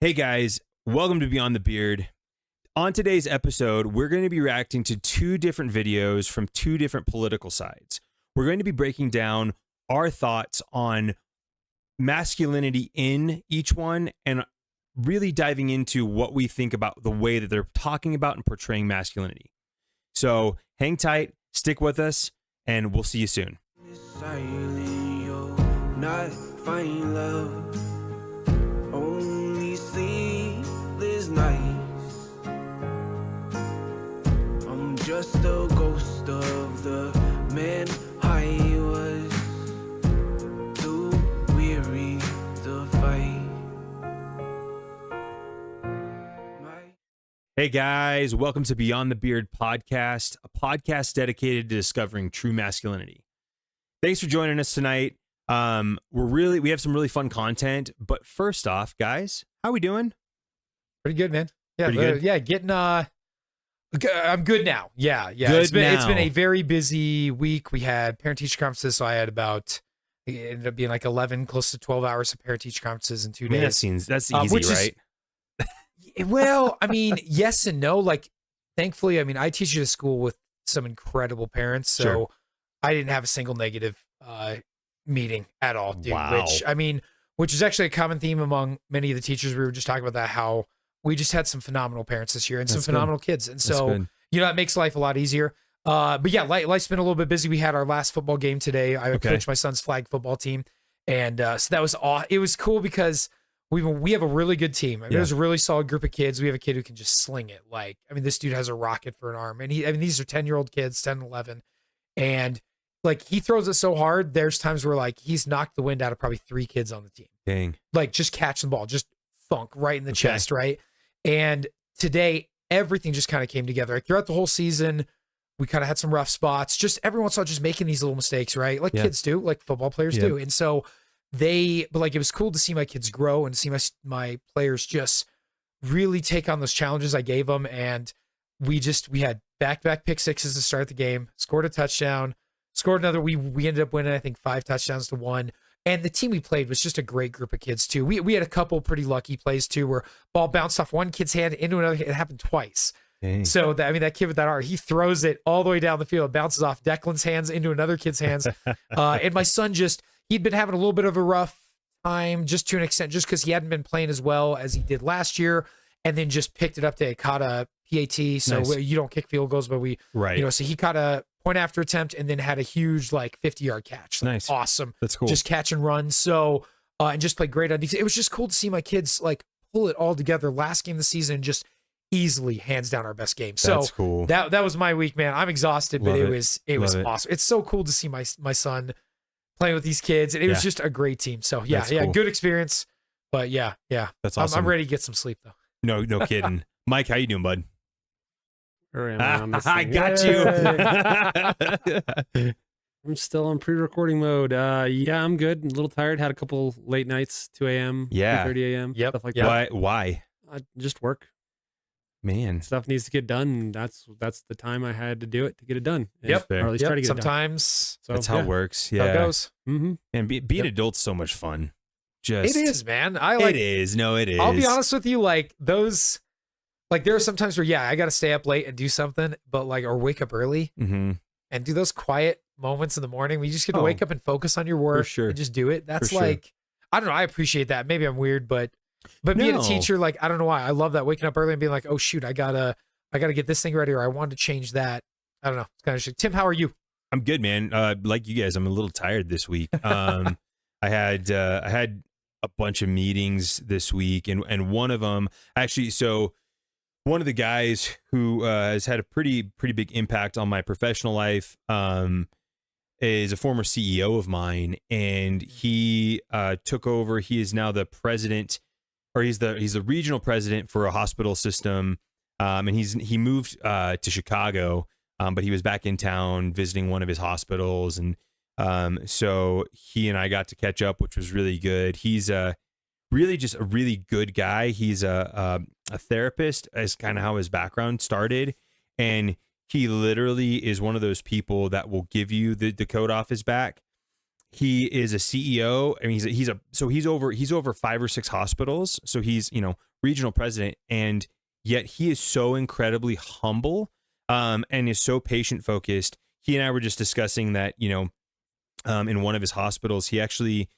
Hey guys, welcome to Beyond the Beard. On today's episode, we're going to be reacting to two different videos from two different political sides. We're going to be breaking down our thoughts on masculinity in each one and really diving into what we think about the way that they're talking about and portraying masculinity. So hang tight, stick with us, and we'll see you soon. Silent, you'll not find love. Only sleepless nights. I'm just a ghost of the man I was. Too weary to fight. Hey guys, welcome to Beyond the Beard podcast, a podcast dedicated to discovering true masculinity. Thanks for joining us tonight. We have some really fun content, but first off, guys, how we doing? Pretty good, man. Yeah, Pretty good? Yeah, getting I'm good now. Yeah. Good it's been now. a very busy week. We had parent teacher conferences, so I had it ended up being like 11, close to 12 hours of parent teacher conferences in 2 Man, days. that's easy, right? Well, I mean, yes and no. Like, thankfully, I mean, I teach at a school with some incredible parents, so Sure. I didn't have a single negative meeting at all, dude. Wow. Which is actually a common theme among many of the teachers. We were just talking about that, how we just had some phenomenal parents this year and some That's good. phenomenal kids. And That's so, good. it makes life a lot easier. But yeah, life's been a little bit busy. We had our last football game today. I Okay. coached my son's flag football team. And so that was it was cool because we have a really good team. I mean, Yeah. There's a really solid group of kids. We have a kid who can just sling it. Like, I mean, this dude has a rocket for an arm. And these are 10-year-old kids, 10, 11. And like, he throws it so hard. There's times where like he's knocked the wind out of probably 3 kids on the team. Dang. Like, just catch the ball, just thunk right in the Okay. chest, right? And today, everything just kind of came together. Like, throughout the whole season, we kind of had some rough spots. Just every once in a while, just making these little mistakes, right? Like Yeah. kids do, like football players Yeah. do. And so but like, it was cool to see my kids grow and see my players just really take on those challenges I gave them. And we had back-to-back pick sixes to start the game, scored a touchdown, scored another. We ended up winning, I think, 5 touchdowns to 1. And the team we played was just a great group of kids too. We had a couple pretty lucky plays too, where ball bounced off one kid's hand into another. It happened twice. Dang. So that kid with that arm, he throws it all the way down the field, bounces off Declan's hands into another kid's hands. And my son he'd been having a little bit of a rough time, just to an extent, just because he hadn't been playing as well as he did last year, and then just picked it up to caught a PAT. So Nice. you don't kick field goals, but Right. so he caught a point after attempt and then had a huge 50-yard catch. Like, Nice. awesome. That's cool. Just catch and run. So and just played great on defense. It was just cool to see my kids pull it all together. Last game of the season, just easily hands down our best game. So That's cool. that was my week, man. I'm exhausted, but Love it it. was Love it. awesome. It's so cool to see my son playing with these kids, and it was Yeah. just a great team. So yeah, That's cool. good experience. But yeah, That's I'm awesome. ready to get some sleep though. No kidding. Mike, how you doing, bud? Where am I on this I thing? got Yay. you. I'm still on pre-recording mode. Yeah, I'm good. A little tired. Had a couple late nights, 2 a.m., Yeah. 3:30 a.m. Yep. Stuff like Yep. Why? that. Just work. Man. Stuff needs to get done. And that's the time I had to do it to get it done. And- Yep. Or at least try to get Sometimes it done. That's how it works. how Yeah. it goes. Mm-hmm. And being adult's so much fun. Just It is, man. It is. No, it is. I'll be honest with you, those, there are some times where I got to stay up late and do something, but or wake up early Mm-hmm. and do those quiet moments in the morning where you just get to Oh, wake up and focus on your work sure. and just do it. That's sure. I don't know. I appreciate that. Maybe I'm weird, but being No. a teacher, I don't know why. I love that, waking up early and being like, oh shoot, I gotta get this thing ready, or I wanted to change that. I don't know. It's kind of shit. Tim, how are you? I'm good, man. Like you guys, I'm a little tired this week. I had a bunch of meetings this week, and one of them actually. So one of the guys who has had a pretty big impact on my professional life is a former CEO of mine, and he took over. He is now the president, or he's the regional president for a hospital system, and he moved to Chicago. But he was back in town visiting one of his hospitals, and so he and I got to catch up, which was really good. He's just a really good guy. He's a therapist, as kind of how his background started, and he literally is one of those people that will give you the coat off his back. he is a CEO. I mean, he's over 5 or 6 hospitals. So he's, regional president, and yet he is so incredibly humble, and is so patient focused. He and I were just discussing that, in one of his hospitals, he actually,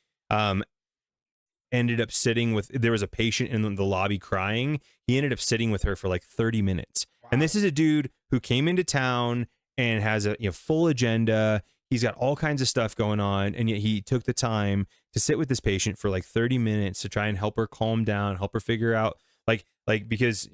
ended up sitting there was a patient in the lobby crying. He ended up sitting with her for like 30 minutes. Wow. And this is a dude who came into town and has a full agenda. He's got all kinds of stuff going on, and yet he took the time to sit with this patient for like 30 minutes to try and help her calm down, help her figure out because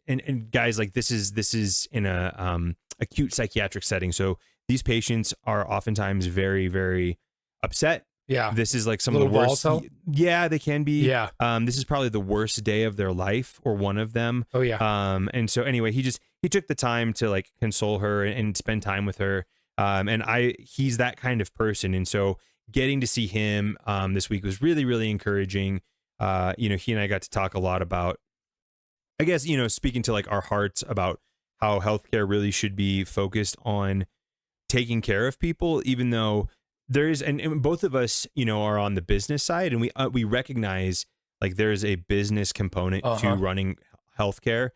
guys, like this is in a acute psychiatric setting. So these patients are oftentimes very, very upset. Yeah. This is like some of the worst. Yeah, they can be. Yeah. This is probably the worst day of their life, or one of them. Oh yeah. And so anyway, he took the time to like console her and spend time with her. And he's that kind of person. And so getting to see him this week was really, really encouraging. He and I got to talk a lot about, I guess, speaking to like our hearts about how healthcare really should be focused on taking care of people, even though there's, and both of us, are on the business side, and we recognize like there's a business component to running healthcare.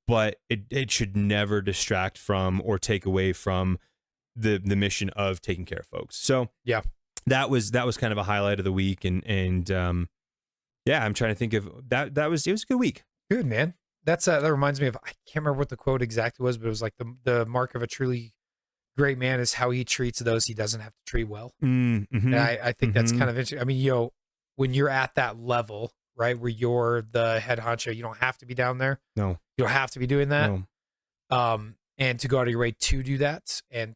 But it should never distract from or take away from the mission of taking care of folks. So yeah, that was kind of a highlight of the week, and yeah, I'm trying to think of that. It was a good week. Good, man. That reminds me of, I can't remember what the quote exactly was, but it was like the mark of a truly great man is how he treats those he doesn't have to treat well. Mm-hmm. And I think that's kind of interesting. I mean, when you're at that level, right, where you're the head honcho, you don't have to be down there. No, you don't have to be doing that. No. And to go out of your way to do that and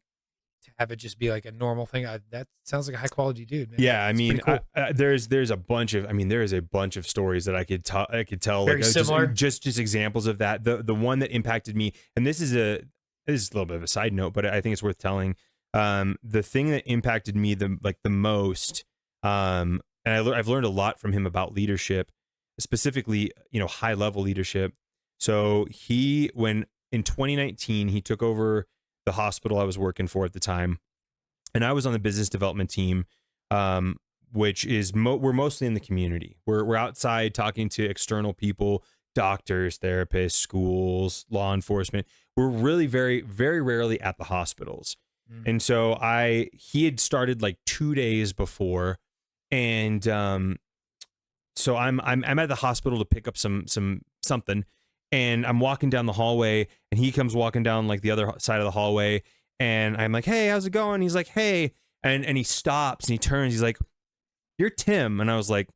to have it just be like a normal thing, that sounds like a high quality dude, man. Yeah, I mean, cool. there's a bunch of stories that I could tell. Very similar. Just examples of that. The one that impacted me, and this is a little bit of a side note, but I think it's worth telling. The thing that impacted me the most, and I've learned a lot from him about leadership, specifically, high level leadership. So when in 2019, he took over the hospital I was working for at the time, and I was on the business development team, which is we're mostly in the community. We're outside talking to external people, doctors, therapists, schools, law enforcement. We're really very, very rarely at the hospitals. And so he had started like 2 days before, and so I'm at the hospital to pick up something, and I'm walking down the hallway, and he comes walking down like the other side of the hallway, and I'm like, "Hey, how's it going?" He's like, "Hey," and he stops and he turns. He's like, "You're Tim," and I was like,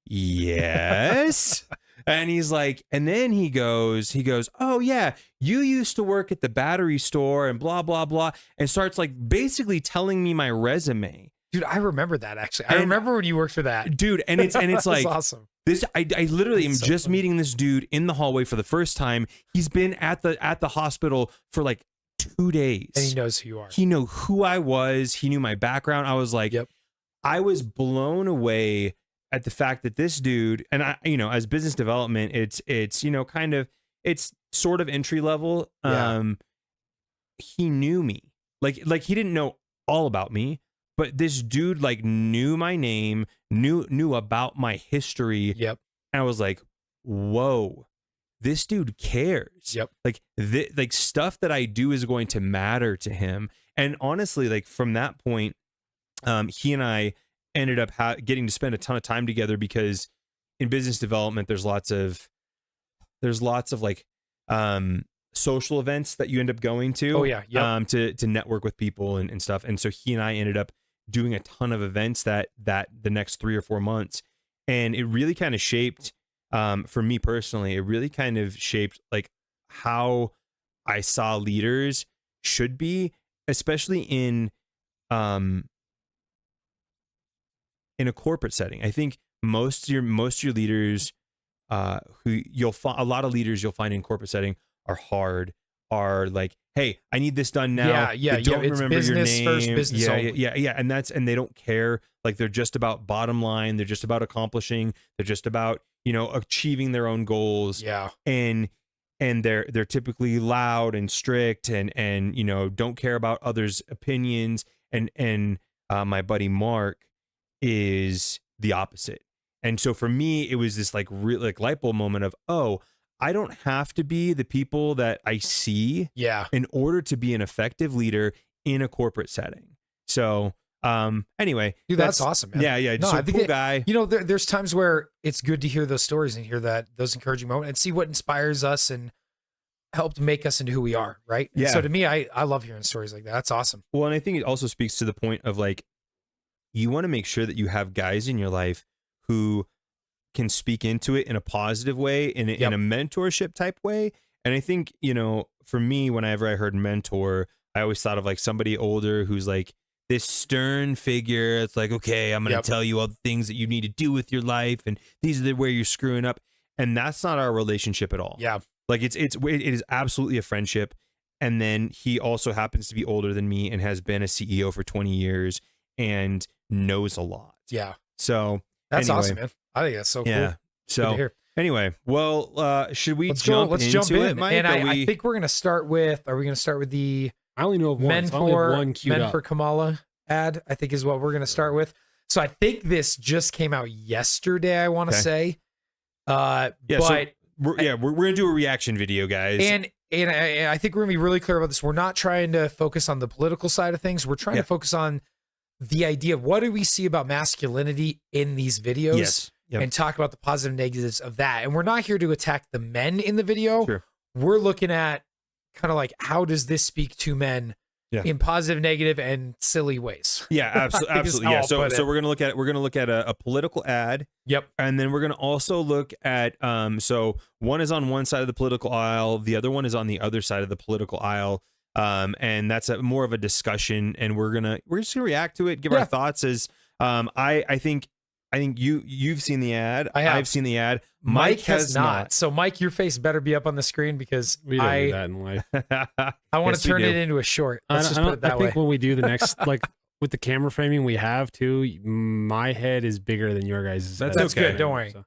"Yes." And he's like, and then he goes, "Oh yeah, you used to work at the battery store and blah, blah, blah," and starts like basically telling me my resume. Dude, I remember that actually. I remember when you worked for that. Dude, and it's like awesome. This I literally am so just funny. meeting this dude in the hallway for the first time. He's been at the hospital for like 2 days. And he knows who you are. He knew who I was. He knew my background. I was like, Yep. I was blown away at the fact that this dude, and I, as business development, it's it's sort of entry level. Yeah. He knew me. Like he didn't know all about me, but this dude like knew my name, knew about my history. Yep. And I was like, whoa, this dude cares. Yep. Like stuff that I do is going to matter to him. And honestly, like from that point, he and I ended up getting to spend a ton of time together, because in business development, there's lots of like social events that you end up going to. Oh yeah. Yep. To network with people and stuff. And so he and I ended up doing a ton of events that the next 3 or 4 months. And it really kind of shaped, for me personally, it really kind of shaped like how I saw leaders should be, especially in a corporate setting. I think most of your leaders, who a lot of leaders you'll find in corporate setting are hard, are like, hey, I need this done now. Yeah. They don't It's remember business your name. first, business only. Yeah. And they don't care. Like they're just about bottom line. They're just about accomplishing. They're just about, achieving their own goals. Yeah. And they're typically loud and strict and don't care about others' opinions. And my buddy Mark is the opposite. And so for me, it was this like real like light bulb moment of, oh, I don't have to be the people that I see in order to be an effective leader in a corporate setting. So anyway, dude, that's awesome, man. Yeah. No, So I think cool guy. You know, there's times where it's good to hear those stories and hear those encouraging moments and see what inspires us and helped make us into who we are, right? And Yeah. so to me, I love hearing stories like that. That's awesome. Well, and I think it also speaks to the point of like, you want to make sure that you have guys in your life who can speak into it in a positive way, in a mentorship type way. And I think, you know, for me, whenever I heard mentor, I always thought of like somebody older who's like this stern figure. It's like, okay, I'm going to tell you all the things that you need to do with your life. And these are where you're screwing up. And that's not our relationship at all. Yeah. Like it is absolutely a friendship. And then he also happens to be older than me and has been a CEO for 20 years and knows a lot. Yeah. So that's anyway, awesome, man. I think that's so cool. Yeah. So anyway, well, should we Let's jump into it, in. Mike? And I think we're going to start with, are we going to start with the I only know of one. Men So I only have for one queued Men up. for Kamala ad, I think is what we're going to start with. So I think this just came out yesterday, I want to say. Yeah, but so we're going to do a reaction video, guys. and I think we're going to be really clear about this. We're not trying to focus on the political side of things. We're trying to focus on the idea of what do we see about masculinity in these videos. Yes. Yep. And talk about the positive and negatives of that. And we're not here to attack the men in the video. Sure. We're looking at kind of like, how does this speak to men in positive, negative, and silly ways? Yeah, absolutely. Yeah. So we're gonna look at a political ad. Yep. And then we're gonna also look at so one is on one side of the political aisle, the other one is on the other side of the political aisle. And that's more of a discussion, and we're just gonna react to it, give our thoughts as I think you've seen the ad. I've seen the ad. Mike has not. So Mike, your face better be up on the screen because We don't do that in life. I want to turn it into a short. Let's just put it that I way. think when we do the next, like with the camera framing we have too, my head is bigger than your guys'. That's head. good. Don't worry. So, all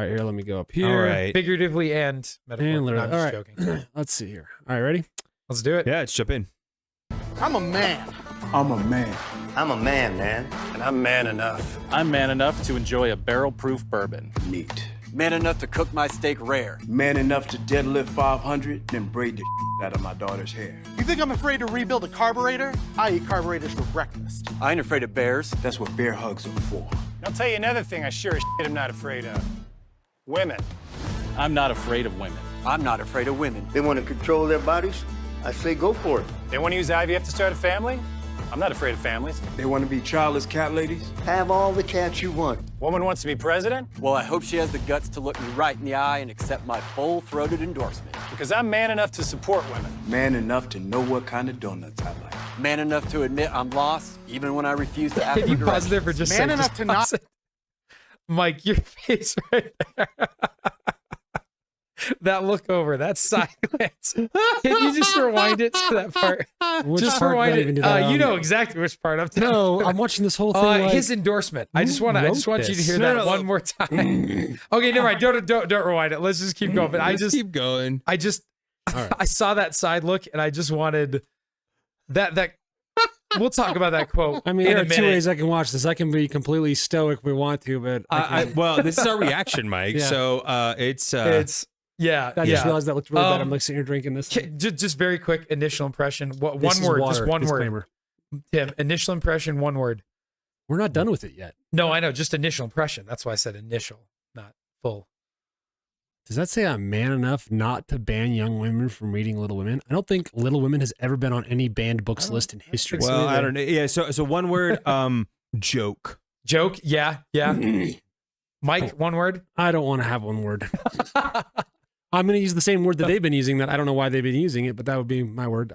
right, here, let me go up here. All right. Figuratively and metaphorically. And literally. No, I'm All just right. joking. Let's see here. All right, ready? Let's do it. Yeah, let's jump in. I'm a man. I'm a man. I'm a man, man. And I'm man enough. I'm man enough to enjoy a barrel-proof bourbon. Neat. Man enough to cook my steak rare. Man enough to deadlift 500, then braid the out of my daughter's hair. You think I'm afraid to rebuild a carburetor? I eat carburetors for breakfast. I ain't afraid of bears. That's what bear hugs are for. I'll tell you another thing I sure as shit am not afraid of. Women. I'm not afraid of women. I'm not afraid of women. They want to control their bodies? I say go for it. They want to use IVF to start a family? I'm not afraid of families. They want to be childless cat ladies? Have all the cats you want. Woman wants to be president? Well, I hope she has the guts to look me right in the eye and accept my full-throated endorsement. Because I'm man enough to support women. Man enough to know what kind of donuts I like. Man enough to admit I'm lost, even when I refuse to ask Can for you pause there for directions. just a Man second? enough Just to pause it. Mike, your face right there. That look over, that silence. Can you just rewind it to that part? Which Just part rewind did I it. even do that You on? know exactly which part I'm talking No, about. I'm watching this whole thing. Like, His endorsement. I just want you to this? hear that one more time. Okay, never mind. Don't rewind it. Let's just keep going. But Let's keep going. I saw that side look, and I just wanted that. We'll talk about that quote. I mean, in there a are two minute. ways I can watch this. I can be completely stoic if we want to, but Well, this is our reaction, Mike. Yeah. So it's Yeah. I just realized that looked really bad. I'm Um, like sitting here drinking this. Just very quick initial impression. One This is word. water. Just one word. Disclaimer. Tim, initial impression. One word. We're not done with it yet. No, I know. Just initial impression. That's why I said initial, not full. Does that say I'm man enough not to ban young women from reading Little Women? I don't think Little Women has ever been on any banned books list in history. well, I don't know. Yeah, so one word, joke. Joke. Yeah. Mike, one word. I don't want to have one word. I'm going to use the same word that they've been using. That I don't know why they've been using it, but that would be my word.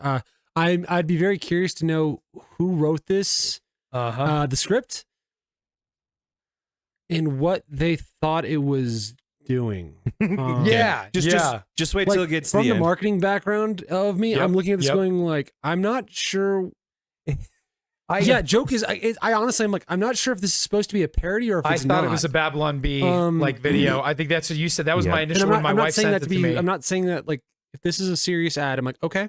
I'd be very curious to know who wrote this, the script, and what they thought it was doing. Just wait till it gets to from the the end. marketing background of me. I'm looking at this going like, I'm not sure. Joke is. I honestly, I'm like, I'm not sure if this is supposed to be a parody or if I it's thought not. it was a Babylon Bee video. I think that's what you said. That was my And initial. I'm When my not wife saying sent that it to be. me. I'm not saying that like if this is a serious ad, I'm like, okay,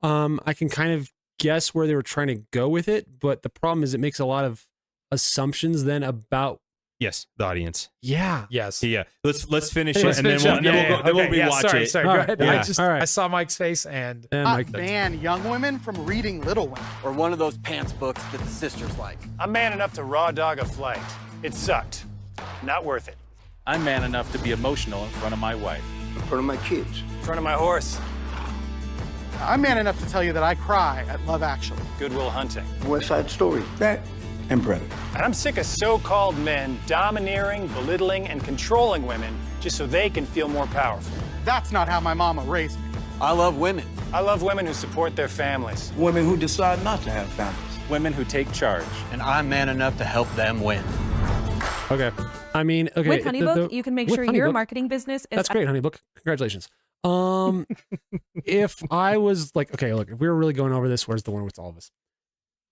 I can kind of guess where they were trying to go with it, but the problem is it makes a lot of assumptions then about Yes, the audience. yeah. Yes. Yeah. Let's finish Hey, it, let's and then finish we'll, up. then Yeah, we'll, yeah, then we'll okay, yeah, rewatch sorry, it. Sorry, All go right, ahead. yeah. All right. I saw Mike's face and Mike, ban young women from reading Little Women. Or one of those pants books that the sisters like. I'm man enough to raw dog a flight. It sucked. Not worth it. I'm man enough to be emotional in front of my wife. In front of my kids. In front of my horse. I'm man enough to tell you that I cry at Love Actually. Goodwill Hunting. West Side Story. That and Predator. And I'm sick of so-called men domineering, belittling, and controlling women just so they can feel more powerful. That's not how my mama raised me. I love women. I love women who support their families. Women who decide not to have families. Women who take charge. And I'm man enough to help them win. Okay. I mean, okay. With HoneyBook, you can make with sure your HoneyBook- marketing business is. That's great, HoneyBook. Congratulations. If I was like, okay, look, if we were really going over this, where's the one with all of us?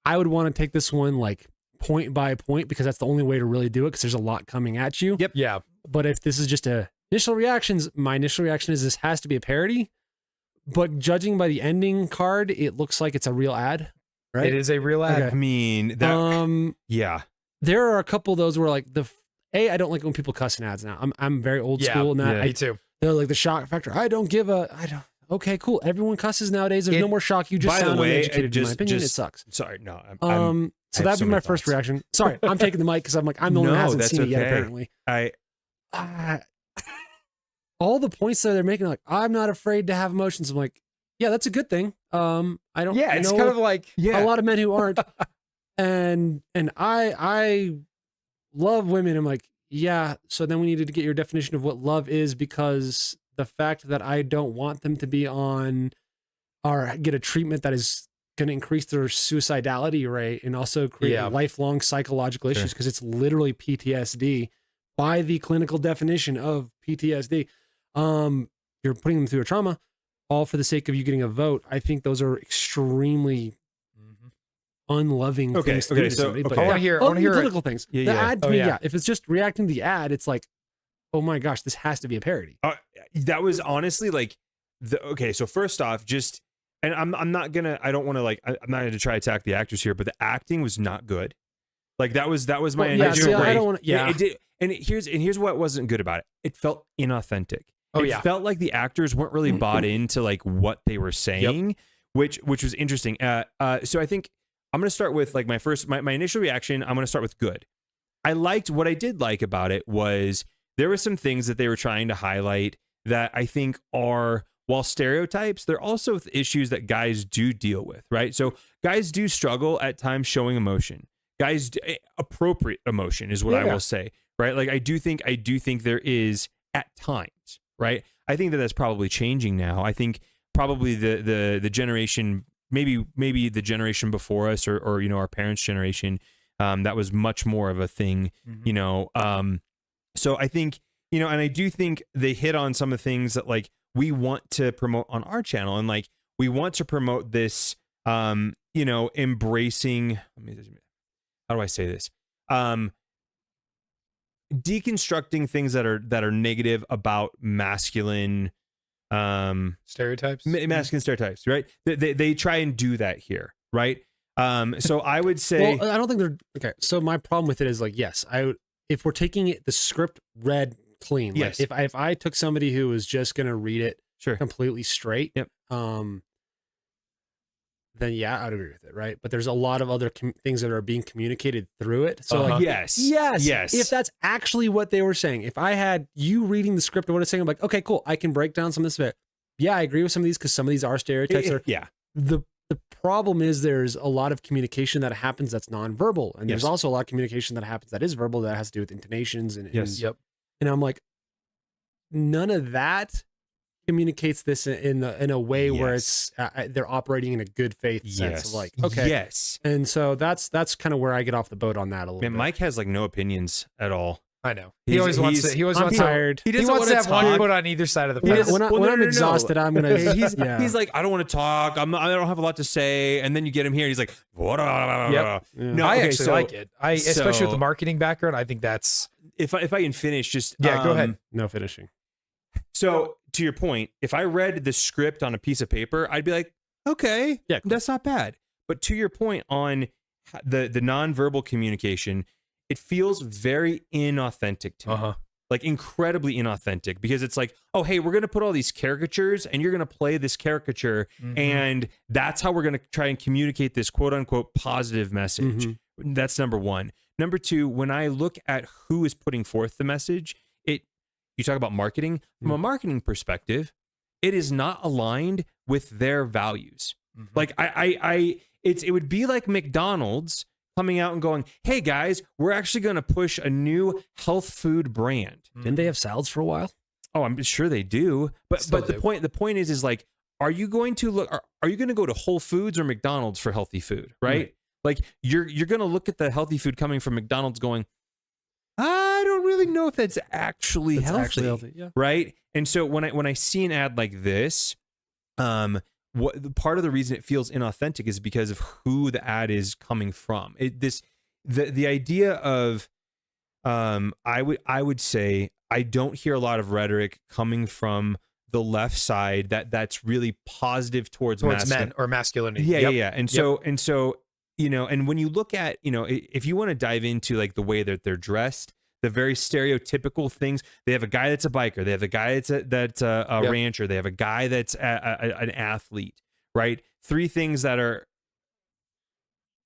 I would want to take this one like point by point because that's the only way to really do it because there's a lot coming at you. Yep. yeah. But if this is just a initial reactions, my initial reaction is this has to be a parody. But judging by the ending card, it looks like it's a real ad, right? It is a real ad. Okay. I mean, that. Yeah. There are a couple of those where like I don't like when people cuss in ads now. I'm very old Yeah, school in that. me too. They're like the shock factor. Okay, cool. Everyone cusses nowadays. There's no more shock. You just By the sound way, uneducated. In my opinion, it sucks. Sorry, no. So I have that'd so be my many first thoughts. reaction. Sorry, I'm taking the mic because I'm the only one that hasn't that's seen it yet. okay. Apparently, I all the points that they're making, like I'm not afraid to have emotions. I'm like, yeah, that's a good thing. I don't. Yeah, it's know kind of like a lot of men who aren't, and I love women. I'm like, yeah. So then we needed to get your definition of what love is because the fact that I don't want them to be on or get a treatment that is going to increase their suicidality rate and also create lifelong psychological issues because it's literally PTSD by the clinical definition of PTSD. You're putting them through a trauma all for the sake of you getting a vote. I think those are extremely unloving things to do to somebody. But I want to hear political things. Yeah, The yeah. ad to me, if it's just reacting to the ad, it's like, oh my gosh, this has to be a parody. that was honestly like so first off, just and I'm not gonna I don't want to like I'm not gonna try to attack the actors here, but the acting was not good. Like that was my initial I don't want to. it did, and here's what wasn't good about it. It felt inauthentic. It felt like the actors weren't really bought into like what they were saying, which was interesting. So I think I'm gonna start with like my initial reaction. I'm gonna start with good. What I did like about it was there were some things that they were trying to highlight that I think are, while stereotypes, they're also issues that guys do deal with, right? So guys do struggle at times showing emotion. Appropriate emotion is what I will say, right? Like I do think there is at times, right? I think that's probably changing now. I think probably the generation, maybe the generation before us or our parents' generation, that was much more of a thing, So I think, and I do think they hit on some of the things that like we want to promote on our channel. And like, we want to promote this, embracing, how do I say this? Deconstructing things that are negative about masculine, stereotypes, masculine stereotypes, right? They try and do that here. Right. So I would say, well, I don't think they're okay. So my problem with it is like, yes, if we're taking the script read clean, like if I took somebody who was just going to read it completely straight, then yeah, I'd agree with it, right? But there's a lot of other things that are being communicated through it. So like, yes. If that's actually what they were saying, if I had you reading the script of what it's saying, I'm like, okay, cool, I can break down some of this bit. Yeah, I agree with some of these because some of these are stereotypes. The problem is there's a lot of communication that happens that's nonverbal, and there's also a lot of communication that happens that is verbal that has to do with intonations and and I'm like, none of that communicates this in a way where it's they're operating in a good faith sense of like, okay, and so that's kind of where I get off the boat on that a little bit. Mike has like no opinions at all. I know. He always wants to. He always wants tired. He wants to have one foot on either side of the fence. When I'm exhausted, I'm gonna. He's like, I don't want to talk. I don't have a lot to say. And then you get him here, and he's like, what? No, I actually like it. Especially with the marketing background, I think that's. If I can finish, just go ahead. No finishing. So to your point, if I read the script on a piece of paper, I'd be like, okay, that's not bad. But to your point on the nonverbal communication, it feels very inauthentic to me. Like incredibly inauthentic, because it's like, oh, hey, we're going to put all these caricatures and you're going to play this caricature. And that's how we're going to try and communicate this quote unquote positive message. That's number one. Number two, when I look at who is putting forth the message, you talk about marketing. From a marketing perspective, it is not aligned with their values. Like it would be like McDonald's coming out and going, hey guys, we're actually going to push a new health food brand. Didn't they have salads for a while? Oh, I'm sure they do. But the point is like, are you going to go to Whole Foods or McDonald's for healthy food, right? Like you're going to look at the healthy food coming from McDonald's going, I don't really know if that's actually healthy, yeah. Right? And so when I see an ad like this, part of the reason it feels inauthentic is because of who the ad is coming from. The idea of I would say I don't hear a lot of rhetoric coming from the left side that's really positive towards men or masculinity. Yeah. And so and when you look at, if you want to dive into like the way that they're dressed, the very stereotypical things, they have a guy that's a biker, they have a guy that's a rancher, they have a guy that's an athlete, right? Three things that are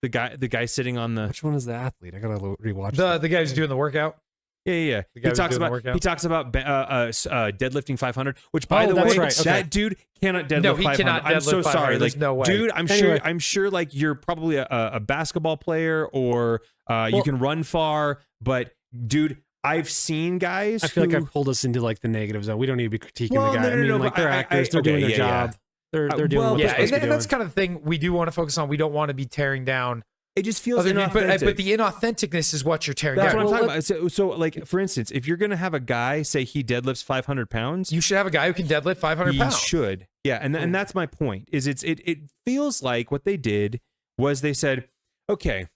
the guy sitting on the. Which one is the athlete? I gotta rewatch the guy who's doing the workout. Yeah. He talks about deadlifting 500, which by the way, that dude cannot deadlift 500. I'm so sorry. There's no way. Dude, I'm sure like you're probably a basketball player or you can run far, but dude, I've seen guys. I feel like I've pulled us into like the negative zone. We don't need to be critiquing the guy. No, they're actors. They're doing their job. They're doing what they're supposed to be doing. That's kind of the thing we do want to focus on. We don't want to be tearing down. It just feels inauthentic. But the inauthenticness is what you're tearing down. That's what I'm talking about. So, like, for instance, if you're going to have a guy say he deadlifts 500 pounds. You should have a guy who can deadlift 500 pounds. He should. Yeah, and that's my point, is it feels like what they did was they said, okay,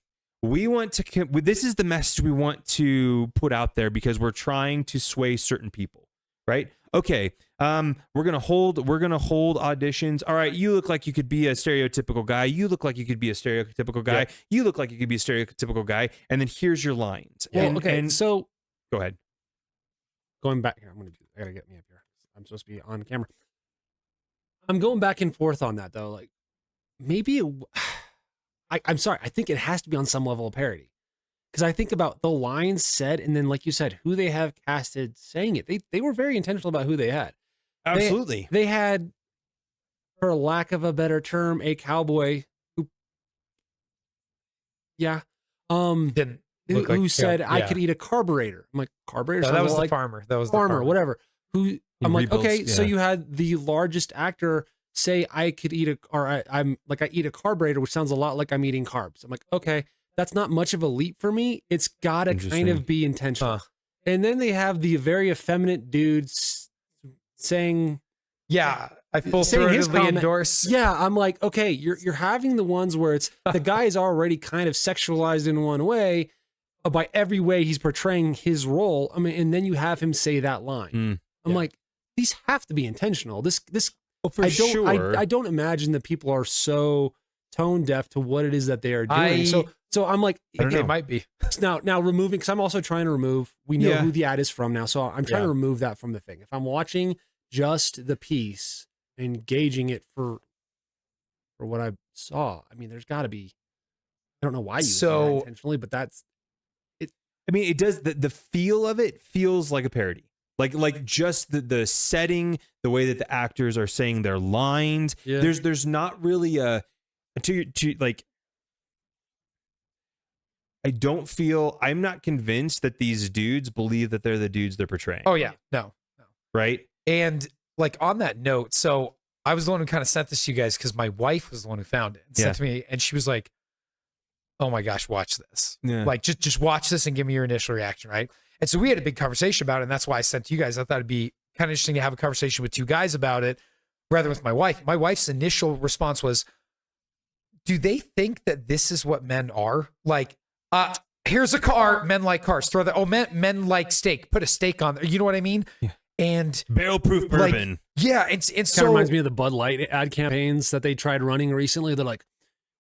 we want to, this is the message we want to put out there because we're trying to sway certain people, right? Okay, we're gonna hold auditions. All right, you look like you could be a stereotypical guy. You look like you could be a stereotypical guy. Yeah. You look like you could be a stereotypical guy. And then here's your lines. So go ahead. Going back here, I gotta get me up here. I'm supposed to be on camera. I'm going back and forth on that though. Like maybe I'm sorry. I think it has to be on some level of parody. Because I think about the lines said, and then, like you said, who they have casted saying it. They were very intentional about who they had. Absolutely. They had, for lack of a better term, a cowboy who, who said, I could eat a carburetor. I'm like, carburetor? No, that was the farmer. That was the farmer. Whatever. I'm like, okay, so you had the largest actor say, I could eat I eat a carburetor, which sounds a lot like I'm eating carbs. I'm like, okay. That's not much of a leap for me. It's got to kind of be intentional. And then they have the very effeminate dudes saying, I full-throatedly endorse. Yeah, I'm like, okay, you're having the ones where it's the guy is already kind of sexualized in one way by every way he's portraying his role. I mean, and then you have him say that line. I'm like, these have to be intentional. I don't imagine that people are so tone deaf to what it is that they are doing. So I'm like, it might be now removing, because I'm also trying to remove. We know who the ad is from now, so I'm trying to remove that from the thing. If I'm watching just the piece, engaging it for what I saw, I mean, there's got to be. I don't know why you do that intentionally, but that's it. I mean, it does. The feel of it feels like a parody. Like just the setting, the way that the actors are saying their lines. Yeah. There's not really a to like. I'm not convinced that these dudes believe that they're the dudes they're portraying. Oh yeah. No. Right. And like on that note, so I was the one who kind of sent this to you guys because my wife was the one who found it and sent it to me, and she was like, oh my gosh, watch this. Yeah. Like just watch this and give me your initial reaction. Right. And so we had a big conversation about it, and that's why I sent to you guys. I thought it'd be kind of interesting to have a conversation with two guys about it rather than with my wife. My wife's initial response was, do they think that this is what men are? Like, here's a car. Men like cars. Throw that. Men like steak. Put a steak on there. You know what I mean? Yeah. And barrel-proof bourbon. And so kind of reminds me of the Bud Light ad campaigns that they tried running recently. They're like,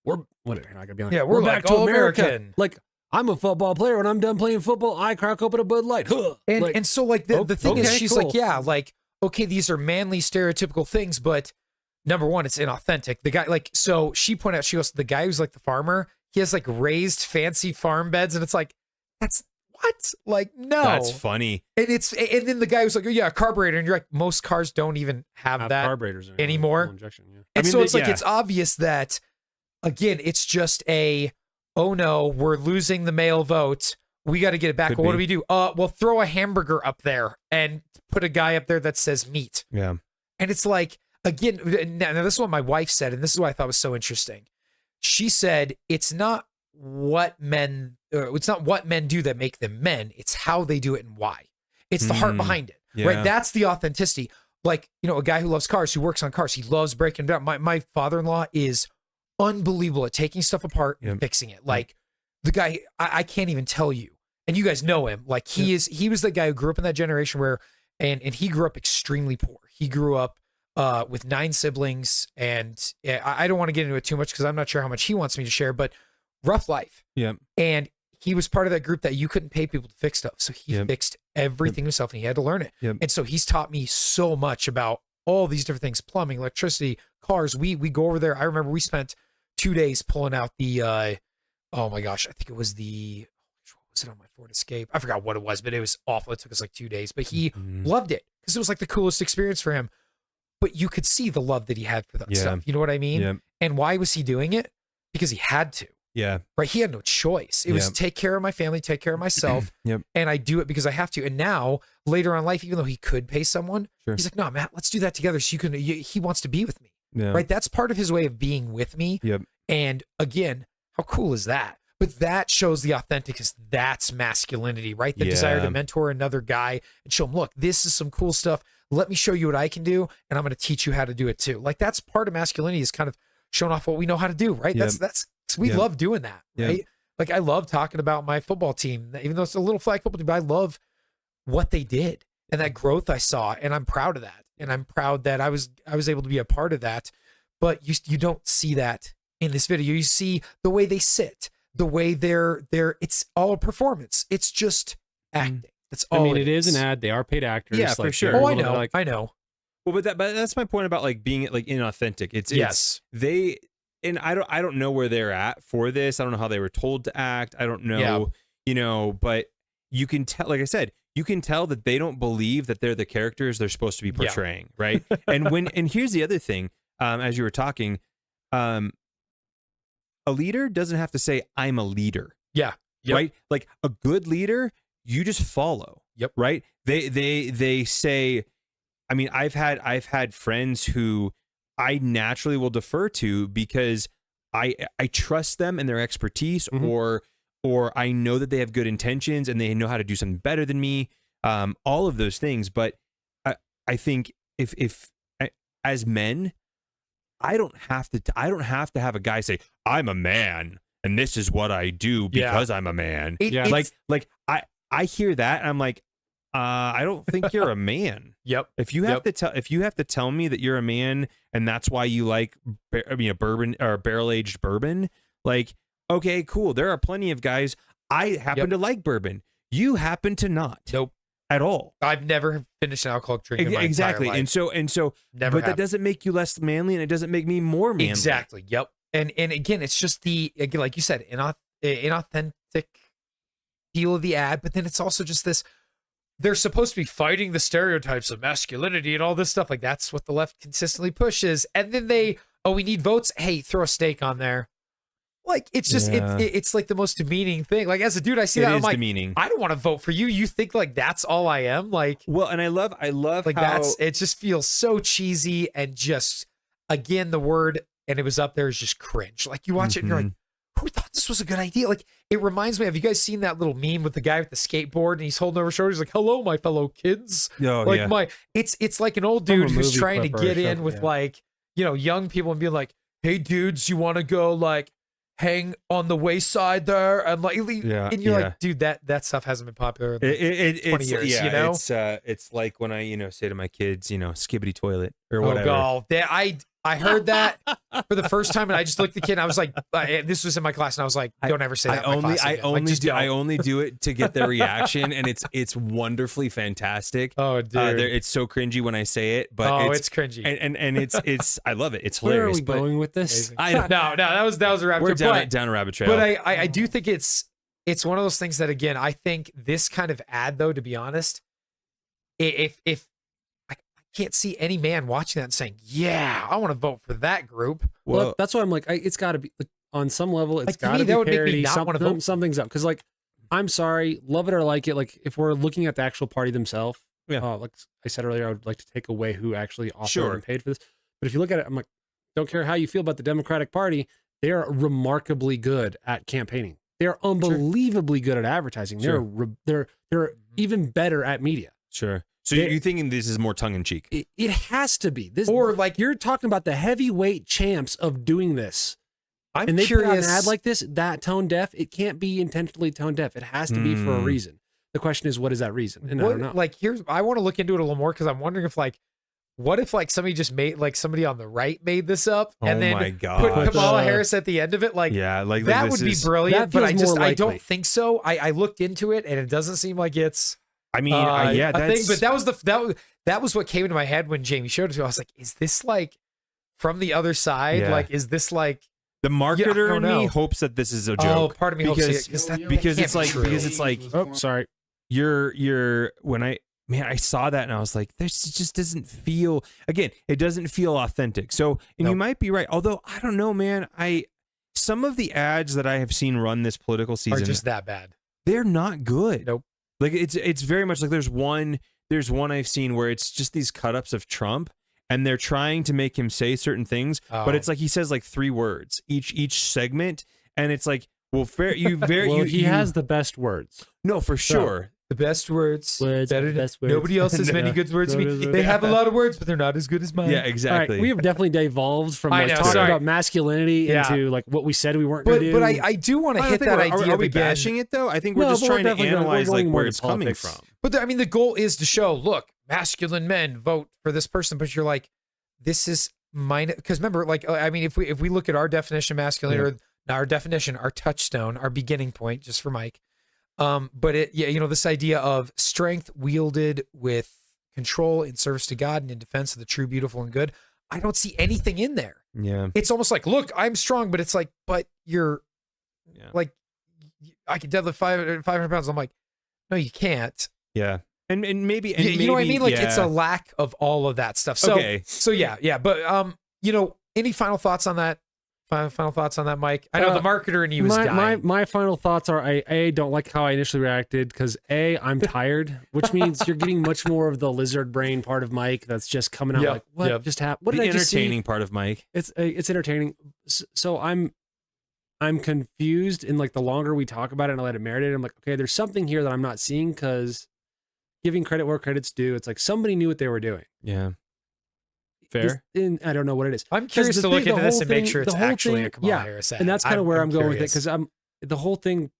we're whatever. I gotta be like, Yeah, we're back like to all America. American. Like, I'm a football player. When I'm done playing football, I crack open a Bud Light. And so like the thing is, okay, she's cool. like, yeah, like, okay, these are manly stereotypical things, but number one, it's inauthentic. The guy, like, so she pointed out, she goes, the guy who's like the farmer, he has like raised fancy farm beds, and it's like, that's what? Like, no. That's funny. And then the guy was like, oh, yeah, a carburetor, and you're like, most cars don't even have that carburetors anymore. Injection, yeah. And I mean, so it's like, yeah. it's obvious that, again, it's just oh no, we're losing the male vote. We got to get it back. Could Well, what be. do we do? We'll throw a hamburger up there and put a guy up there that says meat. Yeah. And it's like, again, now this is what my wife said, and this is what I thought was so interesting. She said, it's not what men do that make them men. It's how they do it and why. It's the heart behind it, Yeah. right? That's the authenticity. Like, a guy who loves cars, who works on cars, he loves breaking them down. My father-in-law is unbelievable at taking stuff apart and fixing it. Like, the guy, I can't even tell you. And you guys know him. Like, he was the guy who grew up in that generation where, and he grew up extremely poor. He grew up with 9 siblings, and I don't want to get into it too much because I'm not sure how much he wants me to share, but rough life. Yeah. And he was part of that group that you couldn't pay people to fix stuff. So he fixed everything himself, and he had to learn it. Yep. And so he's taught me so much about all these different things: plumbing, electricity, cars. We go over there. I remember we spent 2 days pulling out the oh my gosh, I think it was what was it on my Ford Escape? I forgot what it was, but it was awful. It took us like 2 days, but he loved it because it was like the coolest experience for him. But you could see the love that he had for that stuff. You know what I mean? Yeah. And why was he doing it? Because he had to. Yeah. Right. He had no choice. It was take care of my family, take care of myself. And I do it because I have to. And now later on in life, even though he could pay someone, he's like, no, Matt, let's do that together. So he wants to be with me. Yeah. Right. That's part of his way of being with me. Yep. And again, how cool is that? But that shows the authenticness. That's masculinity, right? The desire to mentor another guy and show him, look, this is some cool stuff. Let me show you what I can do, and I'm going to teach you how to do it too. Like, that's part of masculinity, is kind of showing off what we know how to do, right? We love doing that, right? Like, I love talking about my football team, even though it's a little flag football team, but I love what they did and that growth I saw, and I'm proud of that. And I'm proud that I was able to be a part of that. But you don't see that in this video. You see the way they sit, the way they're it's all a performance. It's just acting. That's all. I mean, it is an ad. They are paid actors. Yeah, for sure. Oh, I know. I know. Well, but that's my point about like being like inauthentic. It's they, and I don't know where they're at for this. I don't know how they were told to act. I don't know, but you can tell, like I said, you can tell that they don't believe that they're the characters they're supposed to be portraying. Right. And here's the other thing, as you were talking, a leader doesn't have to say, I'm a leader. Yeah. Yep. Right. Like a good leader, you just follow. Yep. Right. They say, I mean, I've had friends who I naturally will defer to because I trust them and their expertise, or I know that they have good intentions and they know how to do something better than me. All of those things. But I think if as men, I don't have to have a guy say, I'm a man and this is what I do because I'm a man. Like I hear that and I'm like, I don't think you're a man. Yep. If you have to tell me that you're a man and that's why you like bourbon or barrel-aged bourbon, like, okay, cool. There are plenty of guys. I happen to like bourbon. You happen to not. Nope. At all. I've never finished an alcoholic drink in my exactly. entire life. And so Never but have. that doesn't make you less manly and it doesn't make me more manly. Exactly. Yep. And again, it's just like you said, inauthentic feel of the ad, but then it's also just this, they're supposed to be fighting the stereotypes of masculinity and all this stuff. Like, that's what the left consistently pushes. And then we need votes. Hey, throw a steak on there. Like, it's just, it's like the most demeaning thing. Like, as a dude, I see that. I'm like, demeaning. I don't want to vote for you. You think like that's all I am? Like, well, and I love like how it just feels so cheesy and just, again, the word, and it was up there, is just cringe. Like, you watch it and you're like, who thought this was a good idea? Like, it reminds me, have you guys seen that little meme with the guy with the skateboard and he's holding over his shoulders like, hello, my fellow kids? It's like an old dude who's trying to get in with like, young people and being like, hey dudes, you want to go like hang on the wayside there? And like, and you're like, dude, that stuff hasn't been popular in 20 years, It's like when I, say to my kids, skibbity toilet or whatever. Oh, God. I heard that for the first time, and I just looked at the kid, and I was like, this was in my class, and I was like, don't ever say that in my class again. I only do it to get their reaction, and it's wonderfly fantastic. Oh, dude. It's so cringy when I say it, but it's cringy. And it's I love it. It's Where hilarious. are we going with this? No, that was a rabbit We're trail. down a rabbit trail. But I do think it's one of those things that, again, I think this kind of ad, though, to be honest, if I can't see any man watching that and saying, yeah, I want to vote for that group. Well, that's why I'm like, it's got to be like, on some level, it's got to be that would parody. make me not want to vote. Something's up because, like, I'm sorry, love it or like it. Like, if we're looking at the actual party themselves, like I said earlier, I would like to take away who actually offered and paid for this. But if you look at it, I'm like, don't care how you feel about the Democratic Party, they are remarkably good at campaigning. They're unbelievably good at advertising. They're even better at media. Sure. So you're thinking this is more tongue in cheek? It has to be. This, or like you're talking about the heavyweight champs of doing this. I'm curious. Put out an ad like this, that tone deaf. It can't be intentionally tone deaf. It has to be for a reason. The question is, what is that reason? And I don't know. Like, I want to look into it a little more because I'm wondering if what if somebody just made somebody on the right made this up and then put Kamala Harris at the end of it? That would be brilliant. But I don't think so. I looked into it and it doesn't seem like it's. I mean, that's thing. But that was what came into my head when Jamie showed it to me. I was like, is this from the other side? Yeah. Is this the marketer in me hopes that this is a joke? Oh, part of me hopes because it's like oh, sorry. I saw that and I was like, this just doesn't feel, again, it doesn't feel authentic. So, and you might be right. Although I don't know, man, some of the ads that I have seen run this political season are just that bad. They're not good. Nope. Like it's very much like there's one I've seen where it's just these cut-ups of Trump and they're trying to make him say certain things, but it's like he says like 3 words each segment, and it's like, well, he has the best words. No, for sure. The best words. Best words. Nobody else has many good words. They have a lot of words, but they're not as good as mine. Yeah, exactly. Right, we have definitely devolved from talking about masculinity into like what we said we weren't going to do. But I do want to hit that idea. Are we bashing it though? I think we're just trying to analyze where it's coming from. But the goal is to show, look, masculine men vote for this person, but you're like, this is mine. Because remember, if we look at our definition of masculinity, or our definition, our touchstone, our beginning point, just for Mike. But this idea of strength wielded with control in service to God and in defense of the true, beautiful, and good. I don't see anything in there. Yeah. It's almost like, look, I'm strong, but it's like, but you're like, I can deadlift 500 pounds. I'm like, no, you can't. Yeah. And maybe, you know what I mean? Like it's a lack of all of that stuff. So yeah. But, any final thoughts on that? Final thoughts on that, Mike? I know the marketer and he was dying. My final thoughts are I don't like how I initially reacted because I'm tired, which means you're getting much more of the lizard brain part of Mike that's just coming out like what just happened. What the did I just see? entertaining part of Mike? It's entertaining. So I'm confused, and like the longer we talk about it and I let it marinate, I'm like, okay, there's something here that I'm not seeing because giving credit where credit's due. It's like somebody knew what they were doing. Yeah. Fair. I don't know what it is. I'm curious to look into this and make sure it's actually a Kamala Harris ad. And that's kind of where I'm going with it because the whole thing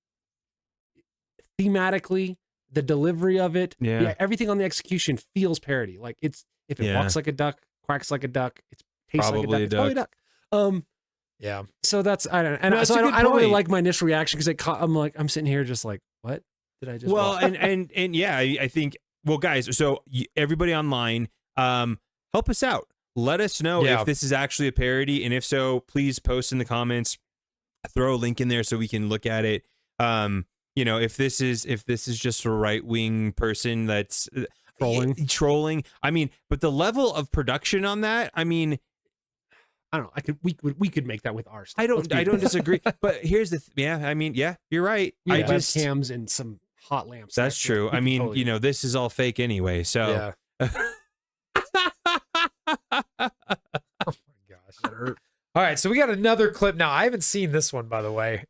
thematically, the delivery of it, everything on the execution feels parody. Like if it walks like a duck, quacks like a duck, it tastes probably like a duck, it's probably a duck. Yeah. So that's I don't know. And so I don't really like my initial reaction because I'm sitting here just like, what did I just? Well, and yeah, I think guys. So everybody online, help us out. Let us know if this is actually a parody, and if so, please post in the comments. Throw a link in there so we can look at it. If this is just a right wing person that's trolling. I mean, but the level of production on that, I mean, I don't know. We could make that with ours. I don't disagree. But here's the you're right. I just cams and some hot lamps. That's true. I mean, totally this is all fake anyway. So. Yeah. Oh my gosh, that hurt. All right, so we got another clip now. I haven't seen this one, by the way.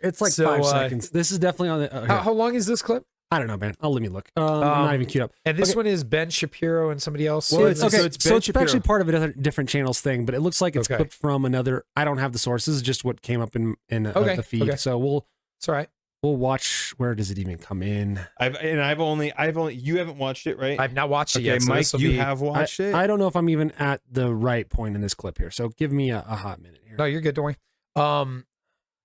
It's like 5 seconds. This is definitely on the. How long is this clip? I don't know, man. Let me look. I'm not even queued up. And this one is Ben Shapiro and somebody else. Well, it's actually part of a different channel's thing, but it looks like it's clipped from another. I don't have the sources, just what came up in the feed. Okay. So it's all right. We'll watch. Where does it even come in? I've only you haven't watched it, right? I've not watched it Okay, yet. So Mike, this'll you be- have watched it. I don't know if I'm even at the right point in this clip here. So give me a hot minute here. No, you're good. Don't worry.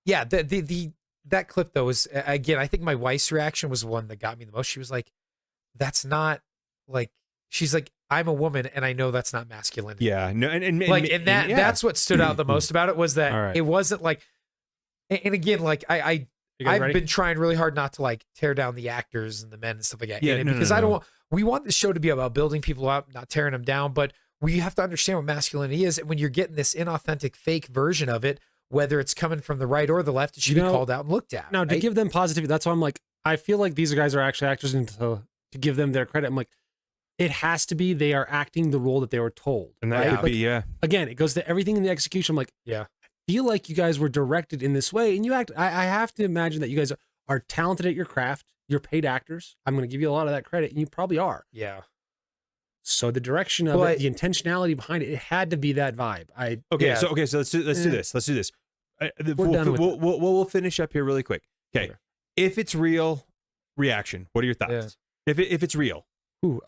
Yeah, that clip though was again. I think my wife's reaction was the one that got me the most. She was like, "That's not like." She's like, "I'm a woman, and I know that's not masculinity." Yeah, no, and that's what stood out the most about it was that All right. it wasn't like. And again, like I've ready? been trying really hard not to like tear down the actors and the men and stuff like that. Yeah, in it no, because no, I don't no. want. We want the show to be about building people up, not tearing them down. But we have to understand what masculinity is. And when you're getting this inauthentic, fake version of it, whether it's coming from the right or the left, it should be called out and looked at. Now, to right? give them positivity, that's why I'm like, I feel like these guys are actually actors, and to give them their credit, I'm like, it has to be they are acting the role that they were told. and that right? could Like, be again, it goes to everything in the execution. I'm like, Yeah. I feel like you guys were directed in this way, and you act. I have to imagine that you guys are talented at your craft. You're paid actors. I'm going to give you a lot of that credit, and you probably are. Yeah. So the direction of it, the intentionality behind it, it had to be that vibe. Okay, Yeah. so let's do this. Let's do this. We're done with that. We'll finish up here really quick. Okay, if it's real, reaction. What are your thoughts? If it's real, Ooh,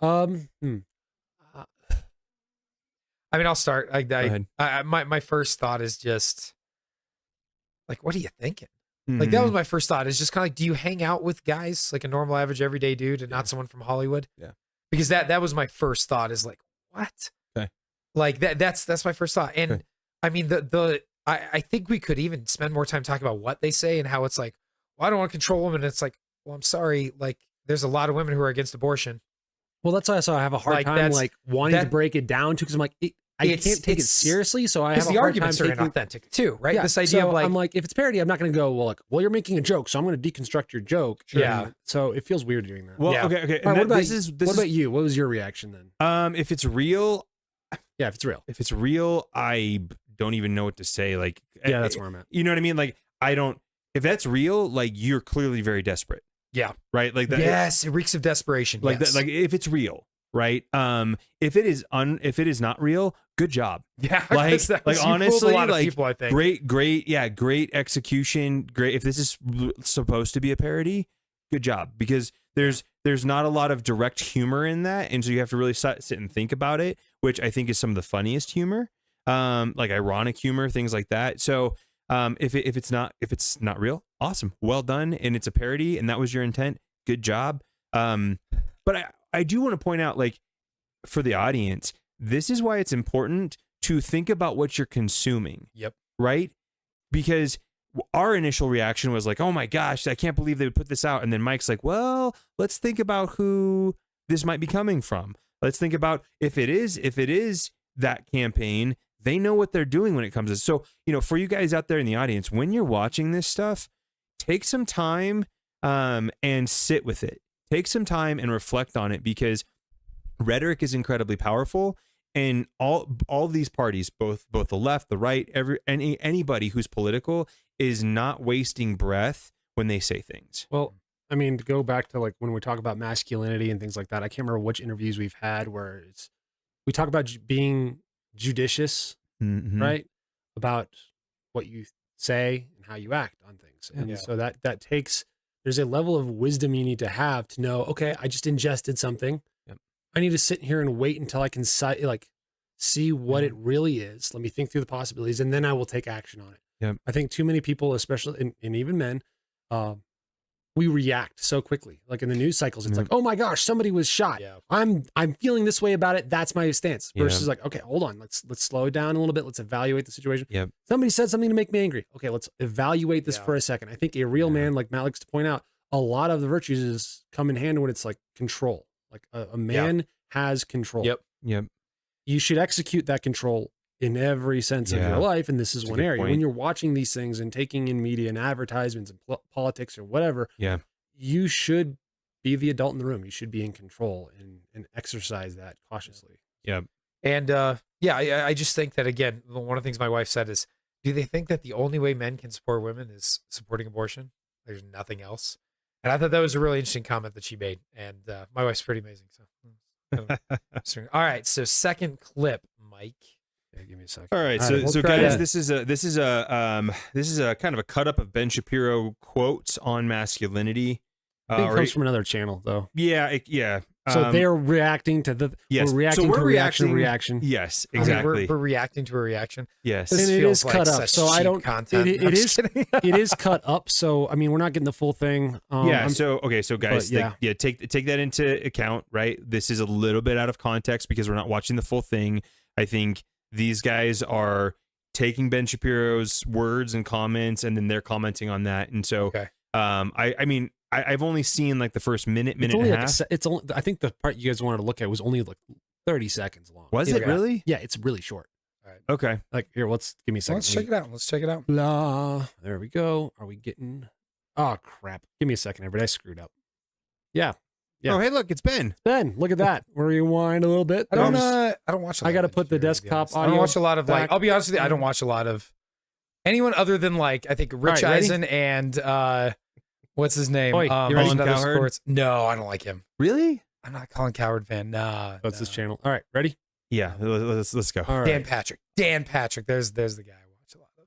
I mean, I'll start. Go ahead. My first thought is just like, what are you thinking? Like that was my first thought. Is just kind of like, do you hang out with guys like a normal, average, everyday dude, and not someone from Hollywood? Yeah. Because that was my first thought. Is like, what? Okay. Like that's my first thought. And I mean, I think we could even spend more time talking about what they say and how it's like, well, I don't want to control women. And it's like, well, I'm sorry. Like, there's a lot of women who are against abortion. well, that's why I have a hard Like, time that's- like wanting to that- break it down too, because I'm like, I can't take it it's- seriously. So I Because have the a hard time arguments are taking. inauthentic too, right? Yeah, This idea so of like, I'm like, if it's parody, I'm not going to go, well, you're making a joke, so I'm going to deconstruct your joke. Yeah. And so it feels weird doing that. well, Yeah. okay. All right, And what about, this is what about you? What was your reaction then? if it's real, Yeah, if it's real. I don't even know what to say. Like, Yeah, that's where I'm at. You know what I mean? Like, I don't. If that's real, like you're clearly very desperate, yeah, right? Like that. yes, it reeks of desperation. Like yes. that. Like if it's real, right? If it is not real, good job. yeah, Like, you fooled honestly, a lot of like people, I think. great execution. Great. If this is supposed to be a parody, good job, because there's not a lot of direct humor in that, and so you have to really sit and think about it, which I think is some of the funniest humor, like ironic humor, things like that. So if it's not real, awesome, well done, and it's a parody, and that was your intent, good job. But I do want to point out, like, for the audience, this is why it's important to think about what you're consuming. Yep. Right? Because our initial reaction was like, oh my gosh, I can't believe they would put this out. And then Mike's like, well, let's think about who this might be coming from. Let's think about if it is that campaign, they know what they're doing when it comes to. So, for you guys out there in the audience, when you're watching this stuff, take some time and sit with it. Take some time and reflect on it, because rhetoric is incredibly powerful, and all these parties, both the left, the right, anybody who's political is not wasting breath when they say things. Well, I mean, to go back to like when we talk about masculinity and things like that, I can't remember which interviews we've had where we talk about being judicious, right? About what you say and how you act on things. And so that takes, there's a level of wisdom you need to have to know, okay, I just ingested something. Yep. I need to sit here and wait until I can see what it really is. Let me think through the possibilities, and then I will take action on it. Yep. I think too many people, especially and even men, we react so quickly. Like in the news cycles, it's like, oh my gosh, somebody was shot. Yeah. I'm feeling this way about it. That's my stance. Yeah. Versus like, okay, hold on. Let's slow it down a little bit. Let's evaluate the situation. Yep. Somebody said something to make me angry. Okay, let's evaluate this for a second. I think a real man, like Matt likes to point out, a lot of the virtues come in hand when it's like control. Like a man has control. Yep. You should execute that control in every sense of your life. And this is That's a one good area. point. When you're watching these things and taking in media and advertisements and politics or whatever, you should be the adult in the room. You should be in control and exercise that cautiously. Yeah. And I just think that, again, one of the things my wife said is, do they think that the only way men can support women is supporting abortion? There's nothing else. And I thought that was a really interesting comment that she made. And my wife's pretty amazing. So, all right. So second clip, Mike. Okay, give me a second. All right, All so right, we'll so try guys, to- this is a kind of a cut up of Ben Shapiro quotes on masculinity. I think it or- comes from another channel though. yeah. So they're reacting to the yes. we're reacting So we're to reacting, reaction. Yes, I mean, exactly. we're reacting to a reaction. Yes. This And it feels is like cut up, such so I cheap don't. content. It I'm is just kidding. it is cut up. So I mean, we're not getting the full thing. Yeah. I'm- So guys, but, yeah. take that into account, right? This is a little bit out of context because we're not watching the full thing. I think these guys are taking Ben Shapiro's words and comments, and then they're commenting on that. And so, Okay. I mean, I've only seen like the first minute it's and only a like half. it's only. I think the part you guys wanted to look at was only like 30 seconds long. Was it Yeah. really? Yeah, it's really short. Okay. Like here, give me a second. Let's check it out. Let's check it out. Blah. There we go. Are we getting? Oh crap! Give me a second, everybody. I screwed up. Yeah. Yeah. Oh, hey, look, it's Ben. Ben, look at that. We'll rewind a little bit. I don't watch. A I lot gotta of put the Shapiro, to be desktop honest. I don't audio watch a lot of like. back. I'll be honest with you. I don't watch a lot of anyone other than like I think Rich right, ready? Eisen and what's his name? Oi, you ready? another Colin Cowherd? sports. No, I don't like him. Really? I'm not a Colin Cowherd fan. Nah. That's this no. channel. All right, ready? Yeah. Let's go. All right. Dan Patrick. Dan Patrick. There's the guy I watch a lot of.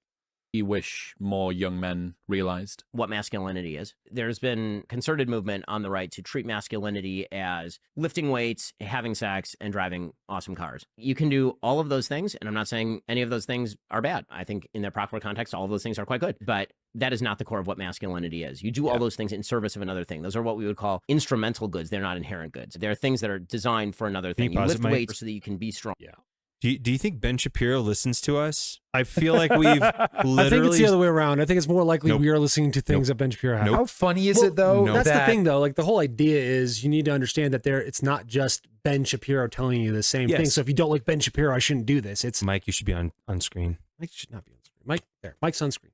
You wish more young men realized what masculinity is. There's been concerted movement on the right to treat masculinity as lifting weights, having sex, and driving awesome cars. You can do all of those things, and I'm not saying any of those things are bad. I think in their proper context, all of those things are quite good, but that is not the core of what masculinity is. You do all those things in service of another thing. Those are what we would call instrumental goods. They're not inherent goods. They're things that are designed for another Can you thing. You pause it, lift Mike? weights so that you can be strong. Yeah. Do you think Ben Shapiro listens to us? I feel like we've literally. I think it's the other way around. I think it's more likely Nope. we are listening to things that Ben Shapiro has. Nope. How funny is it though? no. That's that, the thing, though. Like the whole idea is you need to understand that it's not just Ben Shapiro telling you the same thing. Yes. So if you don't like Ben Shapiro, I shouldn't do this. It's Mike, you should be on screen. Mike should not be on screen. Mike, there. Mike's on screen.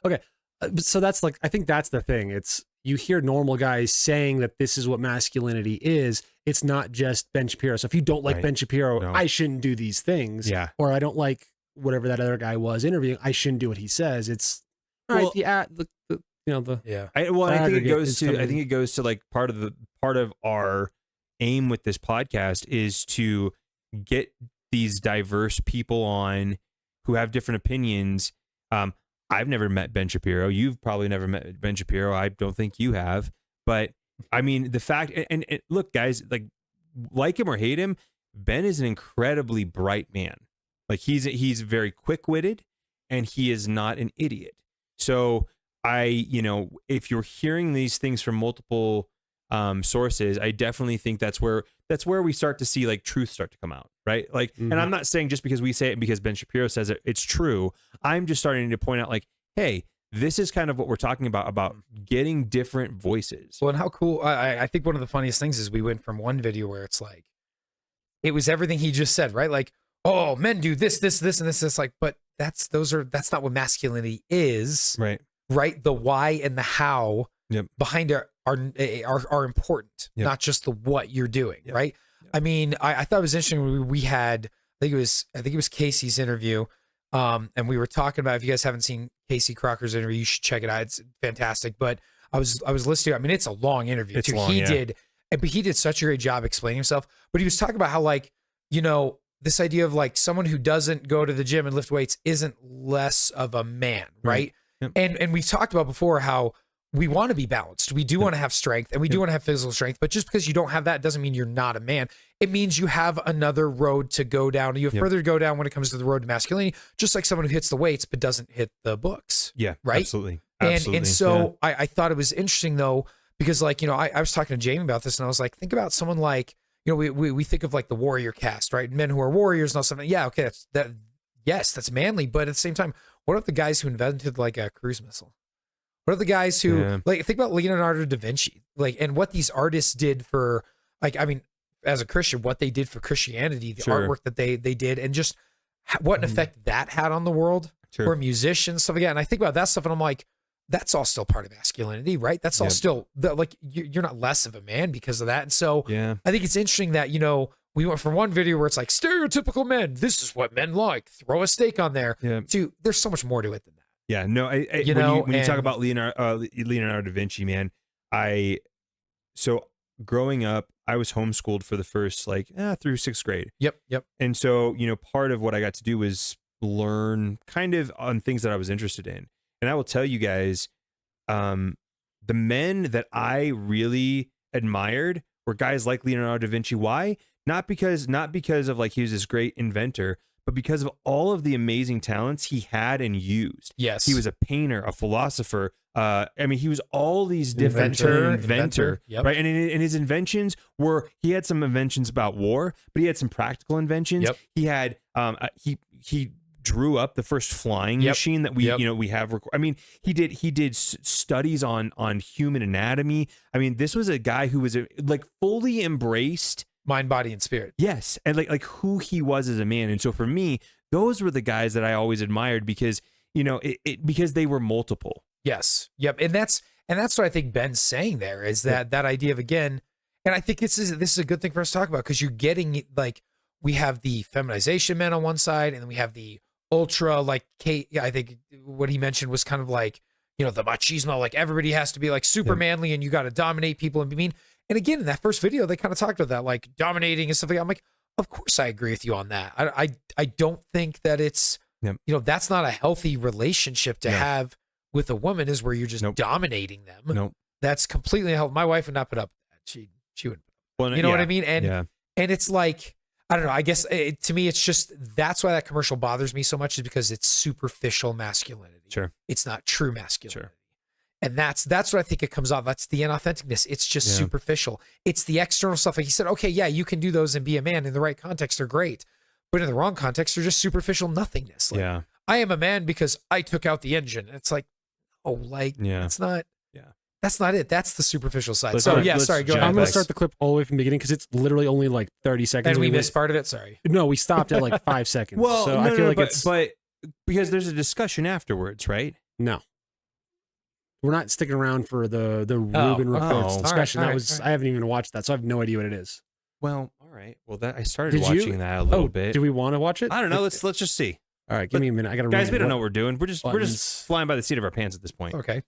Okay. So that's like, I think that's the thing. It's, you hear normal guys saying that this is what masculinity is. It's not just Ben Shapiro. So if you don't like Right. Ben Shapiro, No. I shouldn't do these things. Yeah. Or I don't like whatever that other guy was interviewing. I shouldn't do what he says. It's all Well- right. The you know, the, Yeah. I think it aggregate goes is to. I coming. think it goes to like part of our aim with this podcast is to get these diverse people on who have different opinions. I've never met Ben Shapiro. You've probably never met Ben Shapiro. I don't think you have. But I mean, the fact and look, guys, like him or hate him, Ben is an incredibly bright man. Like he's very quick-witted, and he is not an idiot. So if you're hearing these things from multiple sources, I definitely think that's where we start to see like truth start to come out, right? Like, and I'm not saying just because we say it and because Ben Shapiro says it, it's true. I'm just starting to point out like, hey, this is kind of what we're talking about getting different voices. Well, and how cool. I think one of the funniest things is we went from one video where it's like, it was everything he just said, right? Like, oh, men do this, and this. It's like, but that's not what masculinity is, Right. right? The why and the how behind it are important, not just the what you're doing, right? I mean, I thought it was interesting. We had, I think it was Casey's interview, and we were talking about, if you guys haven't seen Casey Crocker's interview, you should check it out. It's fantastic. But I was listening. I mean, it's a long interview It's too. long, But he did such a great job explaining himself. But he was talking about how, like, this idea of like someone who doesn't go to the gym and lift weights isn't less of a man, right? Yep. And we've talked about before how we want to be balanced. We do want to have strength, and we do want to have physical strength. But just because you don't have that doesn't mean you're not a man. It means you have another road to go down. You have further to go down when it comes to the road to masculinity, just like someone who hits the weights but doesn't hit the books. Yeah, right. Absolutely. And so I thought it was interesting though, because like, I was talking to Jamie about this, and I was like, think about someone like, we think of like the warrior caste, right? Men who are warriors and all something. Yeah, okay, that's manly. But at the same time, what if the guys who invented like a cruise missile? What are the guys who like, think about Leonardo da Vinci, like, and what these artists did for, like, I mean, as a Christian, what they did for Christianity, the artwork that they did, and just what an effect that had on the world. Sure. Or musicians, stuff like that. And I think about that stuff, and I'm like, that's all still part of masculinity, right? That's all still like, you're not less of a man because of that. And so I think it's interesting that, we went from one video where it's like stereotypical men, this is what men like, throw a steak on there, to there's so much more to it than that. Yeah, no, when you talk about Leonardo da Vinci, man, so growing up, I was homeschooled for the first like through 6th grade. Yep. And so, part of what I got to do was learn kind of on things that I was interested in. And I will tell you guys, the men that I really admired were guys like Leonardo da Vinci. Why? Not because of like he was this great inventor, but because of all of the amazing talents he had and used. Yes. He was a painter, a philosopher. He was all these different inventor, yep. right? And his inventions he had some inventions about war, but he had some practical inventions. Yep. He had, he drew up the first flying machine that we have. He did studies on human anatomy. This was a guy who was fully embraced mind, body, and spirit. Yes, and like who he was as a man. And so for me, those were the guys that I always admired because because they were multiple. Yes. Yep. And that's what I think Ben's saying there is that idea of, again, and I think this is a good thing for us to talk about, because you're getting like, we have the feminization men on one side, and then we have the ultra, like Kate, I think what he mentioned was kind of like, the machismo, like everybody has to be like super manly and you got to dominate people and be mean. And again, in that first video, they kind of talked about that, like dominating and stuff like that. I'm like, of course I agree with you on that. I don't think that it's, that's not a healthy relationship to have with a woman, is where you're just dominating them. Nope. That's completely healthy. My wife would not put up with that. She would, you know what I mean? And it's like, I don't know, I guess to me, it's just, that's why that commercial bothers me so much, is because it's superficial masculinity. Sure. It's not true masculinity. Sure. And that's what I think it comes off. That's the inauthenticness. It's just superficial. It's the external stuff. Like he said, okay, yeah, you can do those and be a man in the right context. They're great. But in the wrong context, they're just superficial nothingness. Like, I am a man because I took out the engine. It's like, it's not, that's not it. That's the superficial side. Sorry, go ahead. I'm going to start the clip all the way from the beginning, because it's literally only like 30 seconds. And we missed part of it. Sorry. No, we stopped at like 5 seconds. Well, so I feel like but because there's a discussion afterwards, right? No. We're not sticking around for the Ruben reports discussion. All right. I haven't even watched that, so I have no idea what it is. Well, all right. Well, I started watching that a little bit. Do we want to watch it? I don't know. Let's just see. All right, give me a minute. I gotta. Guys, we don't know what we're doing. We're just flying by the seat of our pants at this point. Okay.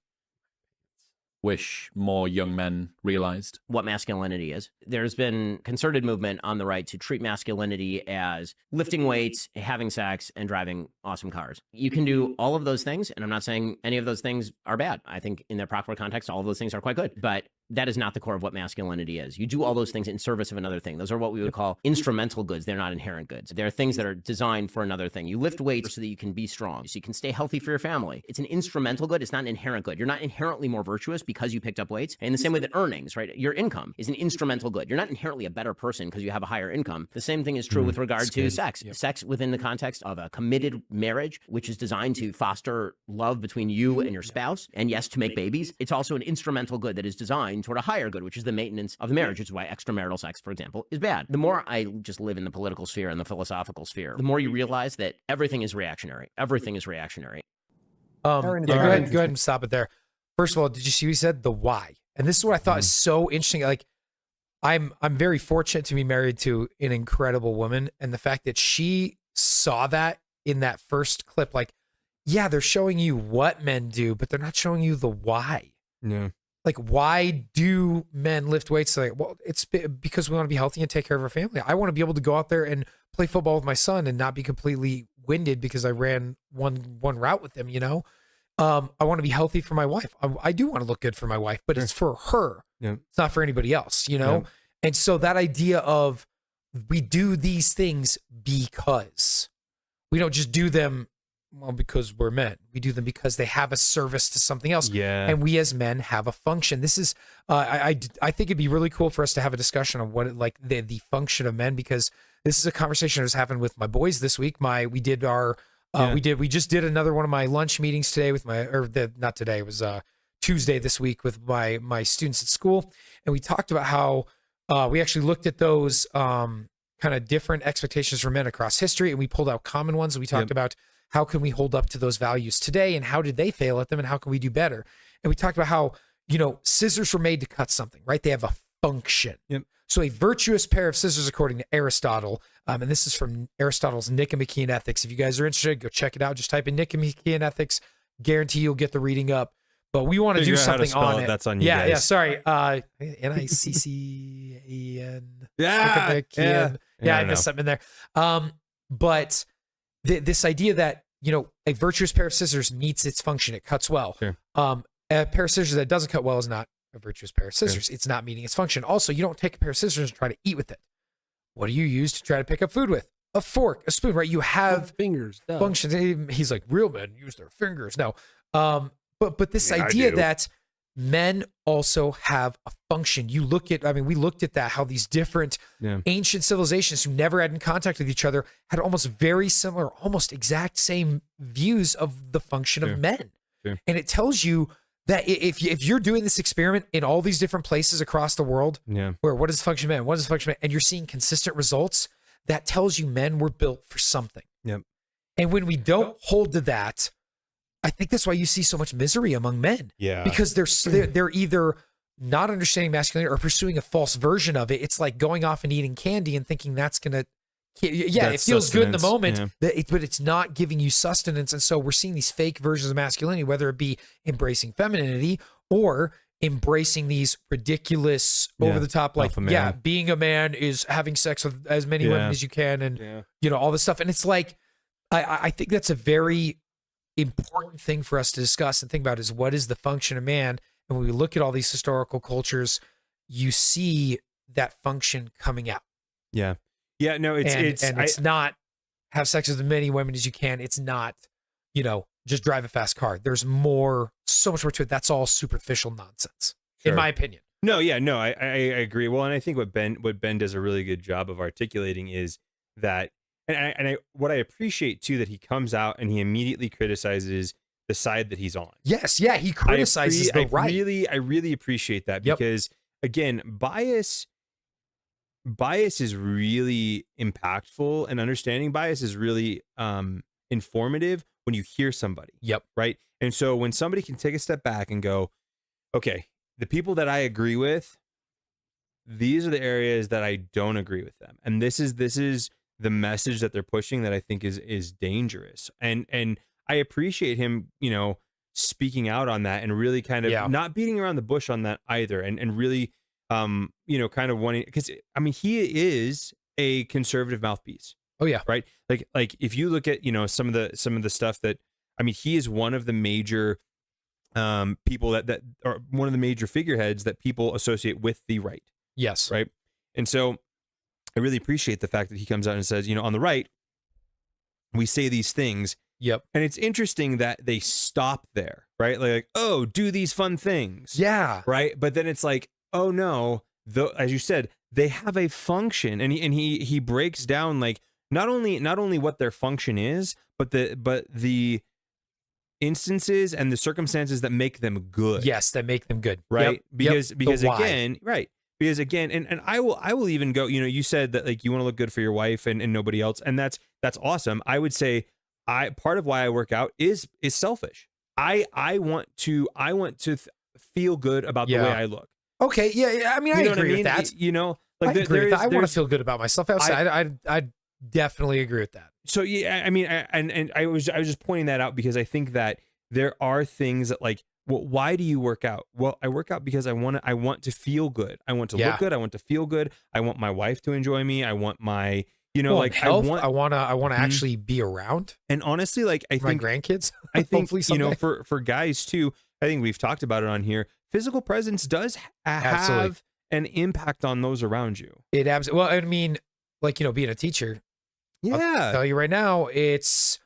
Wish more young men realized what masculinity is. There's been concerted movement on the right to treat masculinity as lifting weights, having sex, and driving awesome cars. You can do all of those things, and I'm not saying any of those things are bad. I think in their proper context, all of those things are quite good, but that is not the core of what masculinity is. You do all those things in service of another thing. Those are what we would call instrumental goods. They're not inherent goods. They're things that are designed for another thing. You lift weights so that you can be strong, so you can stay healthy for your family. It's an instrumental good. It's not an inherent good. You're not inherently more virtuous because you picked up weights. And in the same way that earnings, right? Your income is an instrumental good. You're not inherently a better person because you have a higher income. The same thing is true with regard to sex. Yep. Sex within the context of a committed marriage, which is designed to foster love between you and your spouse, and yes, to make babies. It's also an instrumental good that is designed toward a higher good, which is the maintenance of the marriage, which is why extramarital sex, for example, is bad. The more I just live in the political sphere and the philosophical sphere, the more you realize that everything is reactionary. Everything is reactionary. Go ahead and stop it there. First of all, did you see what he said? The why. And this is what I thought is so interesting. Like, I'm very fortunate to be married to an incredible woman, and the fact that she saw that in that first clip, like, yeah, they're showing you what men do, but they're not showing you the why. Yeah. Like, why do men lift weights? Like, well, it's because we want to be healthy and take care of our family. I want to be able to go out there and play football with my son and not be completely winded because I ran one route with him, I want to be healthy for my wife. I do want to look good for my wife, but it's for her. Yeah. It's not for anybody else, Yeah. And so that idea of we do these things because we don't just do them because we're men. We do them because they have a service to something else. Yeah. And we as men have a function. This is, I think it'd be really cool for us to have a discussion on what the function of men, because this is a conversation I was having with my boys this week. We just did another one of my lunch meetings today with not today, it was Tuesday this week with my students at school. And we talked about how we actually looked at those kind of different expectations for men across history, and we pulled out common ones. And we talked about how can we hold up to those values today, and how did they fail at them, and how can we do better? And we talked about how, scissors were made to cut something, right? They have a function. Yep. So a virtuous pair of scissors, according to Aristotle, and this is from Aristotle's Nicomachean Ethics. If you guys are interested, go check it out. Just type in Nicomachean Ethics. Guarantee you'll get the reading up. but we want to do Figure out how to something spell on it. it. That's on you Yeah, guys. sorry. NICCAN. Yeah. Yeah, I don't missed know. something in there. But this idea that, you know, a virtuous pair of scissors meets its function. It cuts well. Sure. A pair of scissors that doesn't cut well is not a virtuous pair of scissors. It's not meeting its function. Also, you don't take a pair of scissors and try to eat with it. What do you use to try to pick up food with? A fork, a spoon, right? You have fingers. duh. functions. He's like, real men use their fingers. No. But this Yeah, I idea do. that men also have a function. You look at, I mean, we looked at that, how these different Yeah. ancient civilizations who never had in contact with each other had almost very similar, almost exact same views of the function Sure. of men. Sure. And it tells you that if you're doing this experiment in all these different places across the world, Yeah. where what is the function of men, what is the function of men, and you're seeing consistent results, that tells you men were built for something. Yep. And when we don't hold to that, I think that's why you see so much misery among men. Yeah. Because they're either not understanding masculinity or pursuing a false version of it. It's like going off and eating candy and thinking that's gonna, yeah, That's it feels good in the sustenance, moment, but it's not giving you sustenance. And so we're seeing these fake versions of masculinity, whether it be embracing femininity or embracing these ridiculous, Yeah. over the top, like, Alpha man. yeah, being a man is having sex with as many women Yeah. as you can, and Yeah. you know, all this stuff. And it's like, I think that's a very important thing for us to discuss and think about, is what is the function of man. And when we look at all these historical cultures, you see that function coming out. Yeah. Yeah. No, It's not have sex with as many women as you can. It's not, you know, just drive a fast car. There's more, so much more to it. That's all superficial nonsense, in Sure. my opinion. No, yeah, no, I agree. Well, and I think what Ben does a really good job of articulating is that, what I appreciate too, that he comes out and he immediately criticizes the side that he's on. Yes, yeah, he criticizes the right. I really appreciate that, Yep. because again, bias is really impactful, and understanding bias is really informative when you hear somebody. Yep. Right. And so when somebody can take a step back and go, okay, the people that I agree with, these are the areas that I don't agree with them. And this is the message that they're pushing that I think is dangerous. And I appreciate him, you know, speaking out on that and really kind of not beating around the bush on that either. And really, you know, kind of wanting, because I mean, he is a conservative mouthpiece. Oh yeah. Right. Like if you look at, you know, some of the stuff that, I mean, he is one of the major people that are one of the major figureheads that people associate with the right. Yes. Right. And so I really appreciate the fact that he comes out and says, you know, on the right, we say these things. Yep. And it's interesting that they stop there, right? Like, oh, do these fun things. Yeah. Right. But then it's like, oh no, as you said, they have a function, and he breaks down like not only what their function is, but the instances and the circumstances that make them good. Yes, that make them good. Right. Yep. Because The why. again, right. Because again, and I will even go, you know, you said that like you want to look good for your wife and nobody else. And that's awesome. I would say part of why I work out is selfish. I want to feel good about the way I look. Okay. Yeah. I mean, I You know what agree with that. You know, like I agree with that. I want to feel good about myself. I definitely agree with that. So yeah, I mean, and I was just pointing that out because I think that there are things that like, well, why do you work out? Well, I work out because I want to feel good. I want to look good. I want to feel good. I want my wife to enjoy me. I want my, you know, like health, I want to actually be around. And honestly, like I think my grandkids. I think Hopefully you know, someday. for guys too. I think we've talked about it on here. Physical presence does Absolutely. have an impact on those around you. It absolutely. Well, I mean, like, you know, being a teacher. I'll tell you right now, it's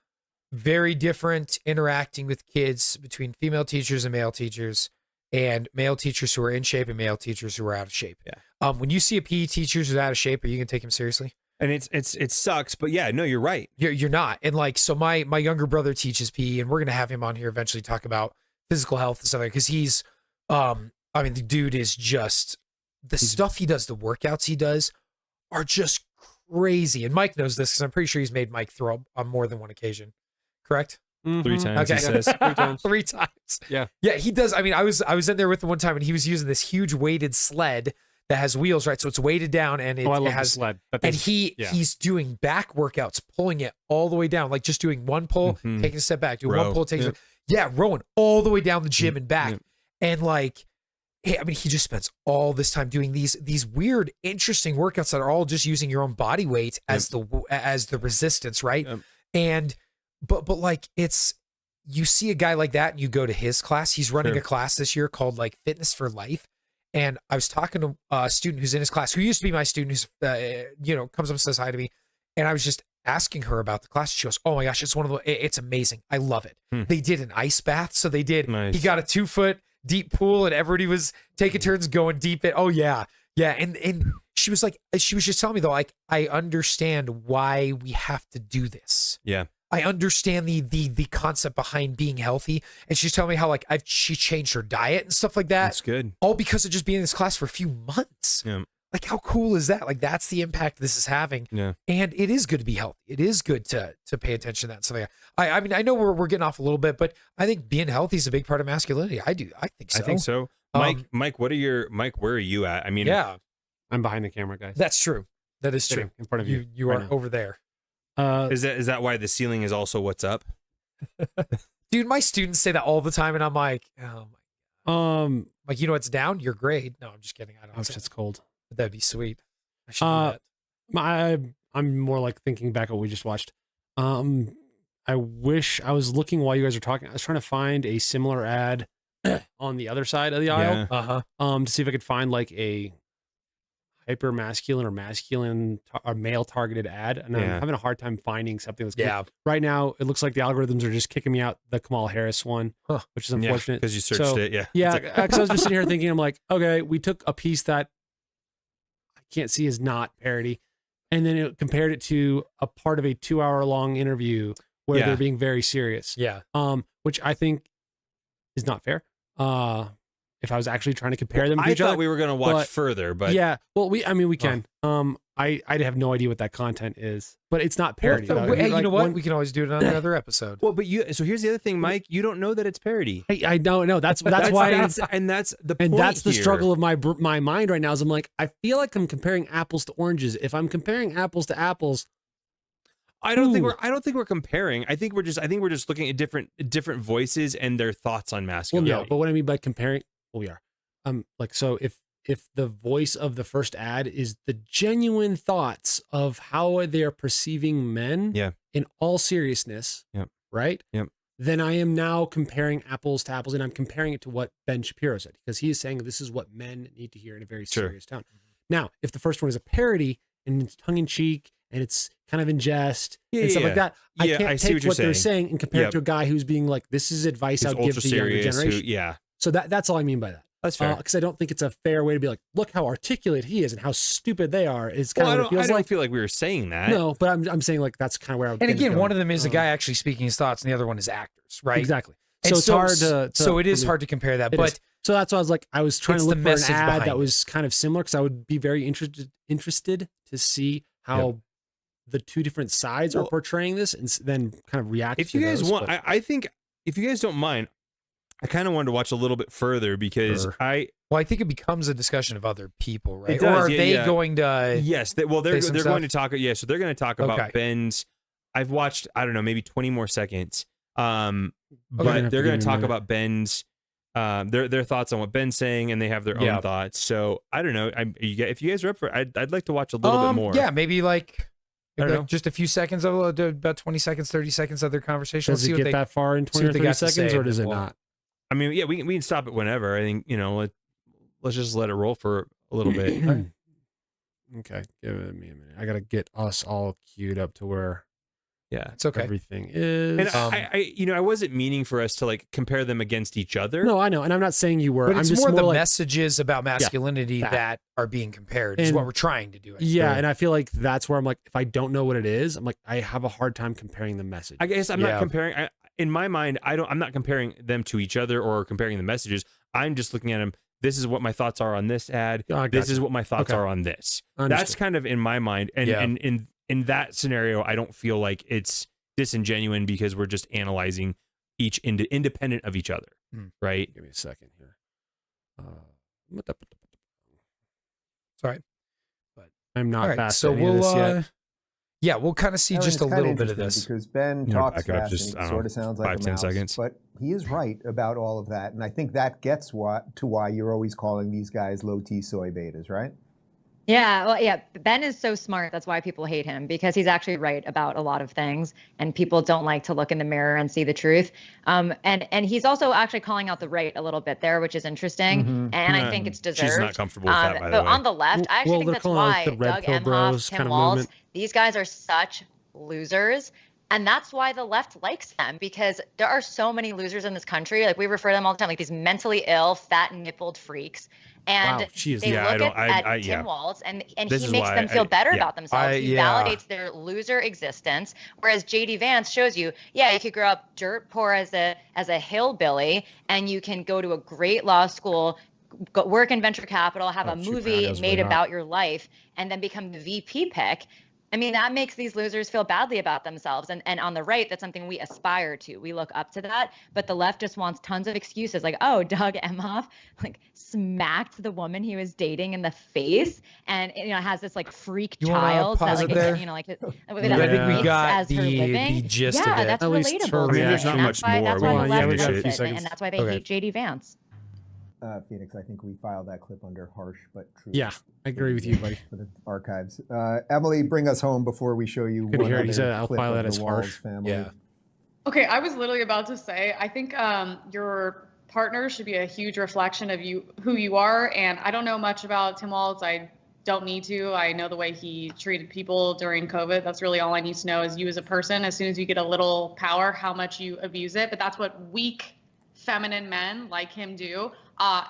very different interacting with kids between female teachers and male teachers, and male teachers who are in shape and male teachers who are out of shape. Yeah. When you see a PE teacher who's out of shape, are you gonna take him seriously? And it sucks, but yeah, no, you're right. You're not. And like, so my younger brother teaches PE, and we're gonna have him on here eventually talk about physical health and stuff like that, because he's, I mean, the dude is just the stuff he does, the workouts he does are just crazy. And Mike knows this because I'm pretty sure he's made Mike throw up on more than one occasion. Correct? 3 times. Okay. He says 3 times. 3 times. Yeah. Yeah, he does. I mean, I was in there with him one time, and he was using this huge weighted sled that has wheels, right? So it's weighted down, and it, I love it has the sled. and he's doing back workouts, pulling it all the way down, like just doing one pull, taking a step back, doing one pull, taking. rowing all the way down the gym and back. And like, hey, I mean, he just spends all this time doing these weird, interesting workouts that are all just using your own body weight as the resistance, right? And but like you see a guy like that and you go to his class. He's running a class this year called like Fitness for Life. And I was talking to a student who's in his class, who used to be my student, who's comes up and says hi to me, and I was just asking her about the class. She goes, "Oh my gosh, it's amazing. I love it." They did an ice bath, so they did. Nice. He got a 2-foot deep pool, and everybody was taking turns going deep. And she was just telling me though, like, I understand why we have to do this. Yeah. I understand the concept behind being healthy. And she's telling me how like she changed her diet and stuff like that. That's good. All because of just being in this class for a few months. Yeah. Like, how cool is that? Like, that's the impact this is having. Yeah. And it is good to be healthy. It is good to pay attention to that. So I mean, I know we're getting off a little bit, but I think being healthy is a big part of masculinity. I think so. I think so. Mike, where are you at? I mean, I'm behind the camera, guys. That's true. That is true. In front of you. You are over there. Is that why the ceiling is also what's up? Dude, my students say that all the time, and I'm like, oh my. Like, it's down your grade. No, I'm just kidding. I don't know. It's cold. But that'd be sweet. I should do that. I'm more like thinking back at what we just watched. I wish I was looking while you guys were talking. I was trying to find a similar ad on the other side of the aisle. To see if I could find like a hyper masculine or masculine or male targeted ad, and I'm having a hard time finding something that's good. Right now it looks like the algorithms are just kicking me out the Kamala Harris one, which is unfortunate because you searched it. Because I was just sitting here thinking, I'm like, okay, we took a piece that I can't see is not parody, and then it compared it to a part of a 2-hour long interview where they're being very serious, which I think is not fair. If I was actually trying to compare them to each other. I thought we were going to watch further, but we can. I have no idea what that content is, but it's not parody. Hey, you know what? We can always do it on another episode. Well, but so here's the other thing, Mike. You don't know that it's parody. I don't know. That's why. That's the point. And that's the struggle of my mind right now. Is I'm like, I feel like I'm comparing apples to oranges. If I'm comparing apples to apples, I don't think we're comparing. I think we're just looking at different voices and their thoughts on masculinity. Well, no, but what I mean by comparing, we are. So if the voice of the first ad is the genuine thoughts of how they are perceiving men, in all seriousness, right? Then I am now comparing apples to apples, and I'm comparing it to what Ben Shapiro said, because he is saying this is what men need to hear in a very serious tone. Now, if the first one is a parody and it's tongue in cheek and it's kind of in jest and stuff like that, I can't take what they're saying and compare it to a guy who's being like, this is advice I'll give to the younger generation. So that's all I mean by that. That's fair. Because I don't think it's a fair way to be like, look how articulate he is and how stupid they are. Is kind of what it feels like. I don't feel like we were saying that. No, but I'm saying like that's kind of where I would. And again, one of them is a guy actually speaking his thoughts, and the other one is actors, right? Exactly. So it's hard to. So it is hard to compare that, but so that's why I was like, I was trying to look for an ad that was kind of similar, because I would be very interested to see how the two different sides are portraying this, and then kind of react. If you guys want, I think if you guys don't mind, I kind of wanted to watch a little bit further because I think it becomes a discussion of other people, right? It does, or are they going to? Yes, they're going to talk. Yeah, so they're going to talk about Ben's. I've watched, I don't know, maybe 20 more seconds. But they're going to talk about Ben's, their thoughts on what Ben's saying, and they have their own thoughts. So I don't know. If you guys are up for it, I'd like to watch a little bit more. Yeah, maybe just a few seconds of about 20 seconds, 30 seconds of their conversation. Does it get that far in 20 or 30 seconds, or does it not? I mean, yeah, we can stop it whenever. I think, let's just let it roll for a little bit. Okay, give me a minute. I got to get us all queued up to where it's okay. Everything is. And I wasn't meaning for us to like compare them against each other. No, I know, and I'm not saying you were. But it's I'm just more the like, messages about masculinity that are being compared. Is what we're trying to do. And I feel like that's where I'm like, if I don't know what it is, I'm like, I have a hard time comparing the message. I guess I'm not comparing. In my mind, I'm not comparing them to each other or comparing the messages. I'm just looking at them. This is what my thoughts are on this ad. This is what my thoughts are on this. That's kind of in my mind. And in that scenario, I don't feel like it's disingenuous because we're just analyzing each independent of each other. Right? Give me a second here. Sorry. But I'm not fast so at any of this yet. Yeah, we'll kind of see Aaron, just a it's kinda little bit of interesting this. Because Ben You know, talks back it up fast just, and I he don't sort know, of sounds like 5, a 10 mouse, seconds. but he is right about all of that. And I think that gets to why you're always calling these guys low T soy betas, right? Yeah, well, yeah. Ben is so smart. That's why people hate him, because he's actually right about a lot of things, and people don't like to look in the mirror and see the truth. And he's also actually calling out the right a little bit there, which is interesting, and I think it's deserved. She's not comfortable with that, by the but way. on the left, I actually Well, think they're that's calling why it the Red Doug Pill Emhoff, Bros Tim kind of Walz, movement. these guys are such losers. And that's why the left likes them, because there are so many losers in this country. Like, we refer to them all the time, like these mentally ill, fat nippled freaks. And Wow, she is- they Yeah, I look don't- at I- Tim yeah. Walz, and This he is makes why them feel better yeah. about themselves. He yeah. validates their loser existence. Whereas JD Vance shows you, yeah, you could grow up dirt poor as a hillbilly, and you can go to a great law school, work in venture capital, have a movie made about your life, and then become the VP pick. I mean, that makes these losers feel badly about themselves. And on the right, that's something we aspire to. We look up to that. But the left just wants tons of excuses. Like, oh, Doug Emhoff like smacked the woman he was dating in the face, and has this like freak You wanna child that pause like it there? like I think we got as her living. the gist yeah, of it. that's At least relatable. her to me, reaction. and There's not much more. That's We why want the to left finish loves it. it, Few seconds. and that's why they Okay. hate JD Vance. Phoenix, I think we filed that clip under harsh but true. Yeah, I agree with you, buddy. For the archives. Emily, bring us home before we show you Couldn't one hear it. other He said, "I'll clip file of that the as Walz harsh." family. Yeah. Okay, I was literally about to say, I think your partner should be a huge reflection of who you are. And I don't know much about Tim Walz. I don't need to. I know the way he treated people during COVID. That's really all I need to know is you as a person. As soon as you get a little power, how much you abuse it. But that's what weak, feminine men like him do.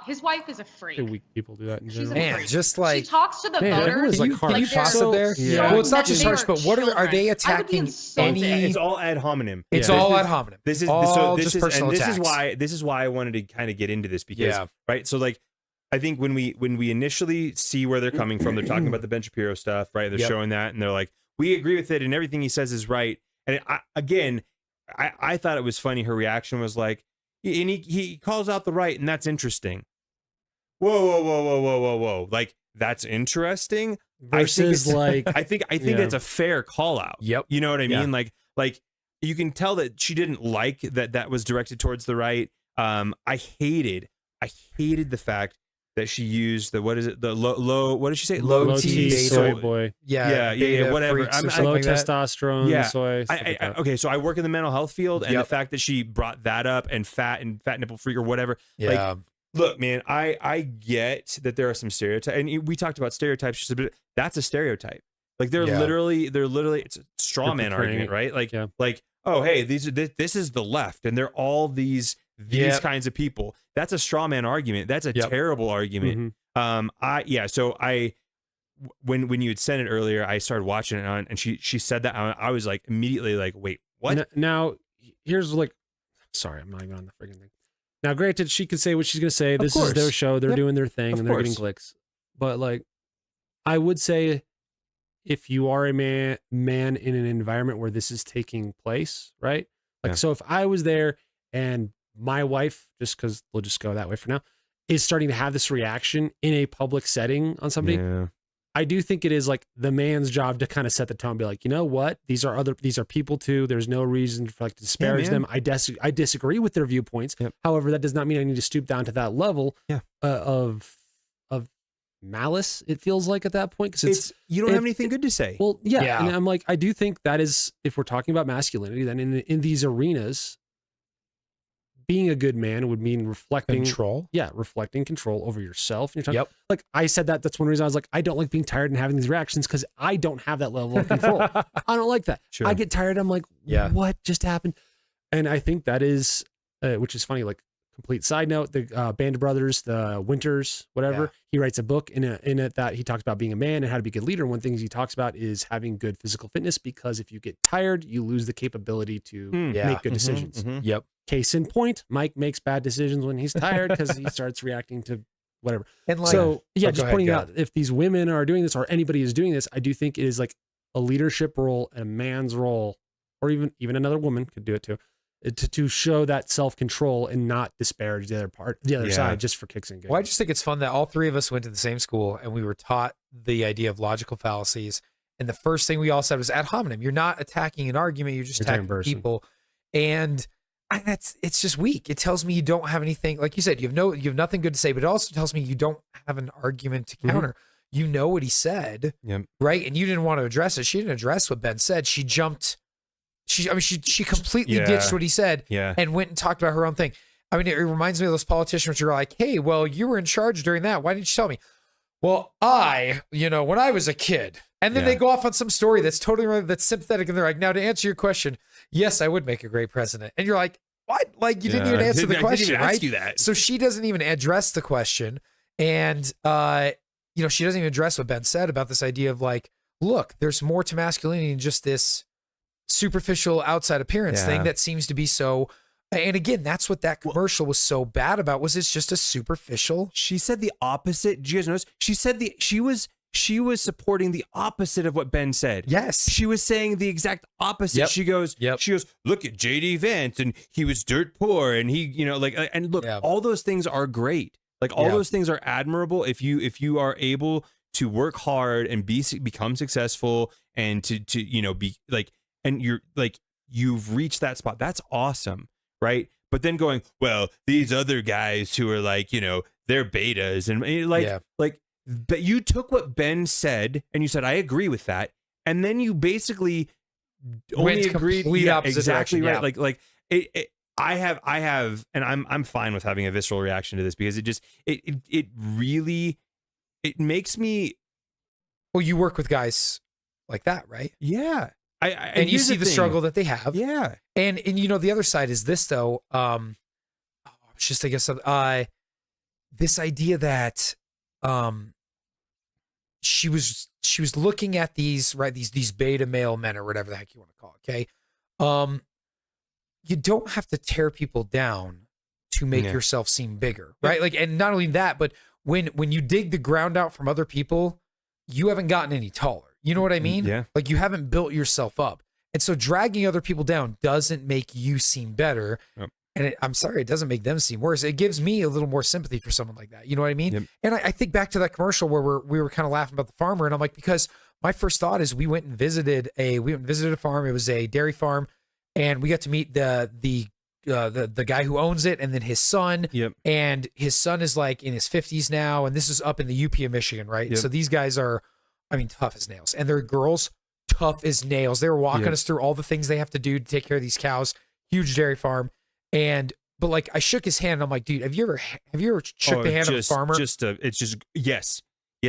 His wife is a freak. Weak people do that in She's general. a Man, freak. just like she talks to the Man, everyone's voters. like can harsh. you pause it there? Yeah. Well, it's not That just they harsh, are but what are they children. I would be attacking? insulted. Any? It's all ad hominem. It's Yeah. all ad hominem. This is all this just is personal and this attacks. is why I wanted to kind of get into this, because Yeah. right. So like, I think when we initially see where they're coming from, they're talking about the Ben Shapiro stuff, right? They're Yep. showing that, and they're like, we agree with it, and everything he says is right. And I thought it was funny. Her reaction was like, and he calls out the right, and that's interesting. Whoa. Like, that's interesting. Versus like, I think Yeah. that's a fair call out. Yep. You know what I Yeah. mean? Like you can tell that she didn't like that was directed towards the right. I hated the fact that she used the low what did she say? Low T T soy beta. boy. Yeah, Yeah, whatever. freaks or I'm- something Low like that. testosterone, Yeah. soy. Stuff like that. Okay, so I work in the mental health field, and Yep. the fact that she brought that up, and fat nipple freak or whatever. Yeah. Like, look, man, I get that there are some stereotypes, and we talked about stereotypes just a bit. That's a stereotype. Like, they're Yeah. literally it's a straw They're man portraying argument, it. right? Like, Yeah. like, oh, hey, this is the left, and they're all these Yep. kinds of people. That's a straw man argument. That's a Yep. terrible argument. So when you had sent it earlier, I started watching it and she said that, I was like immediately like, wait, what? Now, here's like, sorry, I'm not even on the freaking thing. Now, granted, she could say what she's gonna say. This is their course. show. They're Yep. doing their thing, Of and they're getting course. clicks. But like, I would say, if you are a man in an environment where this is taking place, right? Like, Yeah. so if I was there and my wife, just because we'll just go that way for now, is starting to have this reaction in a public setting on somebody, Yeah. I do think it is like the man's job to kind of set the tone, be like, you know what? These are people too. There's no reason for like to disparage man. them. I disagree with their viewpoints. Yep. However, that does not mean I need to stoop down to that level Yeah. of malice. It feels like at that point, because you don't have anything good to say. Well, yeah, Yeah. and I'm like, I do think that is, if we're talking about masculinity, then in these arenas, being a good man would mean reflecting Control. Yeah, reflecting control over yourself. And you're talking, Yep. like I said that's one reason I was like, I don't like being tired and having these reactions, because I don't have that level of control. I don't like that. Sure. I get tired. I'm like, Yeah. what just happened? And I think that is, which is funny. Like, complete side note, the Band of Brothers, the Winters, whatever. Yeah. He writes a book in it that he talks about being a man and how to be a good leader. One thing he talks about is having good physical fitness, because if you get tired, you lose the capability to Yeah. make good decisions. Yep. Case in point, Mike makes bad decisions when he's tired because he starts reacting to whatever. And like, So yeah, Oh, just go ahead, pointing go out, if these women are doing this or anybody is doing this, I do think it is like a leadership role and a man's role, or even another woman could do it too, to show that self-control and not disparage the other Yeah. side just for kicks and giggles. Well, I just think it's fun that all three of us went to the same school and we were taught the idea of logical fallacies And the first thing we all said was ad hominem. You're not attacking an argument. You're just attacking people. And it's just weak. It tells me you don't have anything, like you said, you have nothing good to say, but it also tells me you don't have an argument to counter. You know what he said, right? And you didn't want to address it. She didn't address what Ben said. She jumped. She completely ditched what he said and went and talked about her own thing. I mean, it reminds me of those politicians who are like, hey, well, you were in charge during that. Why didn't you tell me? Well, when I was a kid. And then they go off on some story that's totally wrong, that's sympathetic. And they're like, now to answer your question, yes, I would make a great president. And you're like, what? Like, you didn't even answer the question, right? Ask you that. So she doesn't even address the question. And, she doesn't even address what Ben said about this idea of like, look, there's more to masculinity than just this superficial outside appearance thing that seems to be so. And again, that's what that commercial was so bad about, was it's just a superficial. She said the opposite. Do you guys notice? She said she was supporting the opposite of what Ben said. Yes. She was saying the exact opposite. She goes, look at JD Vance and he was dirt poor and he, and look, all those things are great. Like all those things are admirable if you are able to work hard and become successful and to be like, and you're like, you've reached that spot. That's awesome. Right. But then going, well, these other guys who are like, they're betas and but you took what Ben said and you said, I agree with that. And then you basically only agreed. Exactly right. Like I have, and I'm fine with having a visceral reaction to this because it really makes me. Well, you work with guys like that, right? Yeah. And you see the struggle that they have. Yeah. And the other side is this though. Just I guess this idea that she was looking at these beta male men or whatever the heck you want to call it. Okay. You don't have to tear people down to make yourself seem bigger, right? Like, and not only that, but when you dig the ground out from other people, you haven't gotten any taller. You know what I mean? Yeah. Like you haven't built yourself up. And so dragging other people down doesn't make you seem better. Yep. And I'm sorry, it doesn't make them seem worse. It gives me a little more sympathy for someone like that. You know what I mean? Yep. And I think back to that commercial where we were kind of laughing about the farmer. And I'm like, because my first thought is we went and visited a farm. It was a dairy farm. And we got to meet the guy who owns it and then his son. Yep. And his son is like in his 50s now. And this is up in the UP of Michigan, right? Yep. So these guys are, tough as nails. And they're girls, tough as nails. They were walking us through all the things they have to do to take care of these cows. Huge dairy farm. But like I shook his hand. And I'm like, dude, have you ever shook the hand of a farmer? Yes,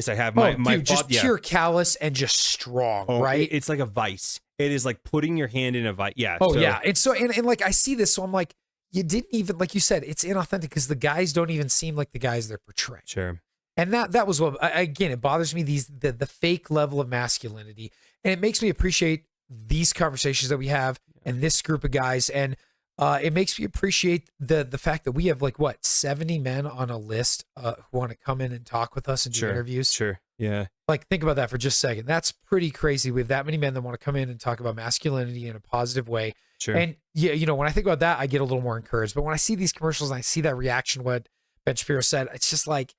I have. Just pure callous and just strong, right? It's like a vice. It is like putting your hand in a vice. Yeah. Yeah. And like I see this, so I'm like, you didn't even, like you said, it's inauthentic because the guys don't even seem like the guys they're portraying. Sure. And that was what, again, it bothers me, the fake level of masculinity. And it makes me appreciate these conversations that we have and this group of guys. And it makes me appreciate the fact that we have 70 men on a list who want to come in and talk with us and do interviews. Sure. Yeah. Like, think about that for just a second. That's pretty crazy. We have that many men that want to come in and talk about masculinity in a positive way. Sure. And when I think about that, I get a little more encouraged. But when I see these commercials and I see that reaction, what Ben Shapiro said, it's just like,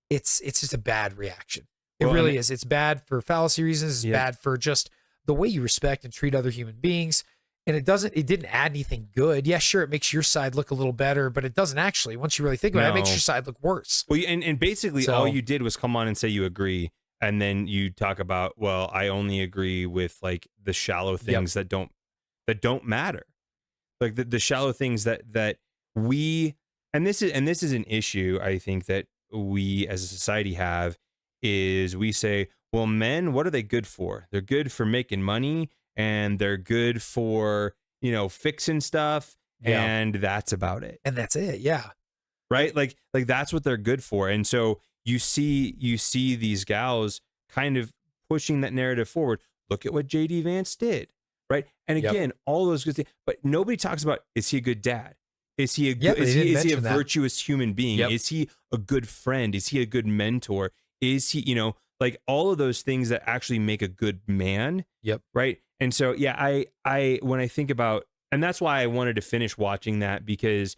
it's just a bad reaction. It really is. It's bad for fallacy reasons. It's bad for just the way you respect and treat other human beings. And it didn't add anything good. Yeah, sure, it makes your side look a little better, but it doesn't actually. Once you really think about it, it makes your side look worse. Well, and basically all you did was come on and say you agree. And then you talk about, well, I only agree with like the shallow things that don't matter. Like the shallow things that we, and this is an issue I think that we as a society have, is we say, well, men, what are they good for? They're good for making money and they're good for, fixing stuff. And that's about it. And that's it. Yeah. Right. Like that's what they're good for. And so you see these gals kind of pushing that narrative forward. Look at what JD Vance did. Right. And again, all those good things, but nobody talks about, is he a good dad? Is he is he a virtuous human being? Is he a good friend? Is he a good mentor? Is he, like all of those things that actually make a good man. Yep. Right. And so, yeah, I when I think about, and that's why I wanted to finish watching that, because.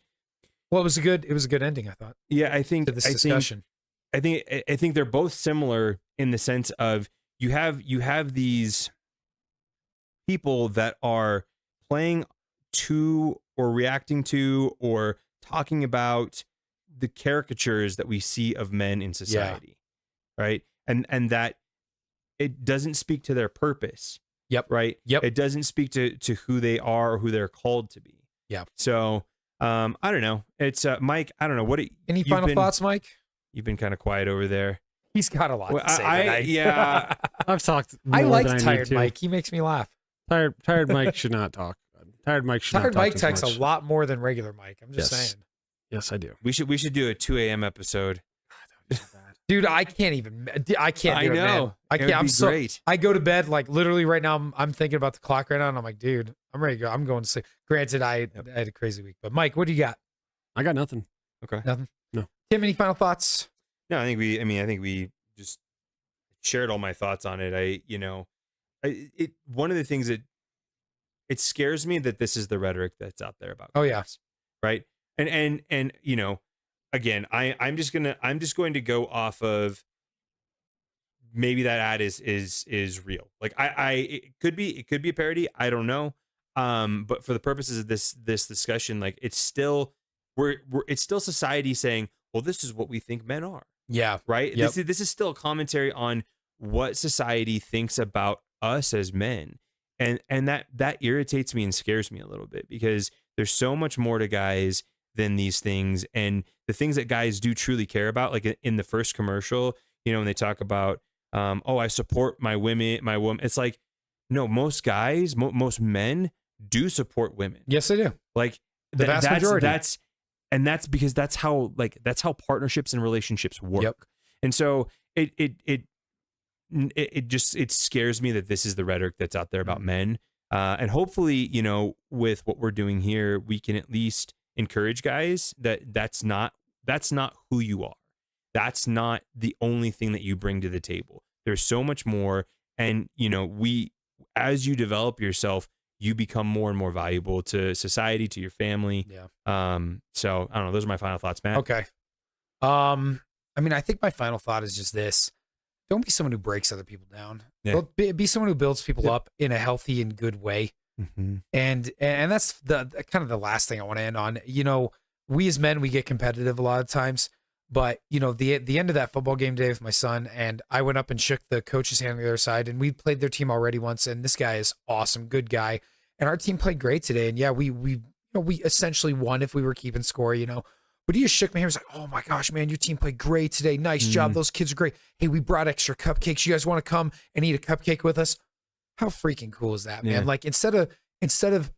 Well, it was a good ending, I thought. Yeah. I think, to this discussion. I think they're both similar in the sense of you have these people that are playing to or reacting to or talking about the caricatures that we see of men in society, right? And that it doesn't speak to their purpose. Yep. Right. Yep. It doesn't speak to who they are or who they're called to be. Yeah. So I don't know. It's Mike. I don't know Any final thoughts, Mike? You've been kind of quiet over there. He's got a lot to say tonight. Yeah. I've talked. I more like than tired need to. Mike. He makes me laugh. Tired Mike should not talk. Tired Mike should Tired not Mike talk takes as a much. lot more than regular Mike. I'm just saying. Yes, I do. We should do a 2 a.m. episode. Dude, I can't even. I can't do I it, man. know. I It can't. would I'm be so. great. I go to bed like literally right now. I'm thinking about the clock right now, and I'm like, dude, I'm ready to go. I'm going to sleep. Granted, I had a crazy week, but Mike, what do you got? I got nothing. Okay. Nothing. No. Tim, any final thoughts? No, I think we just shared all my thoughts on it. One of the things that it scares me that this is the rhetoric that's out there about. Oh yeah. guys, right. And again, I'm just going to go off of maybe that ad is real. Like it could be a parody. I don't know. But for the purposes of this discussion, like it's still it's still society saying, well, this is what we think men are. Yeah. Right. Yep. This is still a commentary on what society thinks about us as men. And that irritates me and scares me a little bit because there's so much more to guys than these things. And the things that guys do truly care about, like in the first commercial, when they talk about, I support my woman. It's like, no, most guys, most men do support women. Yes, they do. Like the vast majority. That's because that's how partnerships and relationships work. Yep. And so it scares me that this is the rhetoric that's out there about men. And hopefully, with what we're doing here, we can at least encourage guys that that's not who you are. That's not the only thing that you bring to the table. There's so much more. And, as you develop yourself, you become more and more valuable to society, to your family. Yeah. So I don't know. Those are my final thoughts, Matt. Okay. I think my final thought is just this. Don't be someone who breaks other people down. Yeah. Be someone who builds people up in a healthy and good way. Mm-hmm. And that's the kind of the last thing I want to end on. We as men, we get competitive a lot of times, but the end of that football game today with my son, and I went up and shook the coach's hand on the other side, and we played their team already once, and this guy is awesome, good guy, and our team played great today. And yeah, we essentially won if we were keeping score, But he just shook my hand. He was like, "Oh my gosh, man, your team played great today. Nice job. Those kids are great. Hey, we brought extra cupcakes. You guys want to come and eat a cupcake with us?" How freaking cool is that, man? Yeah. Like instead of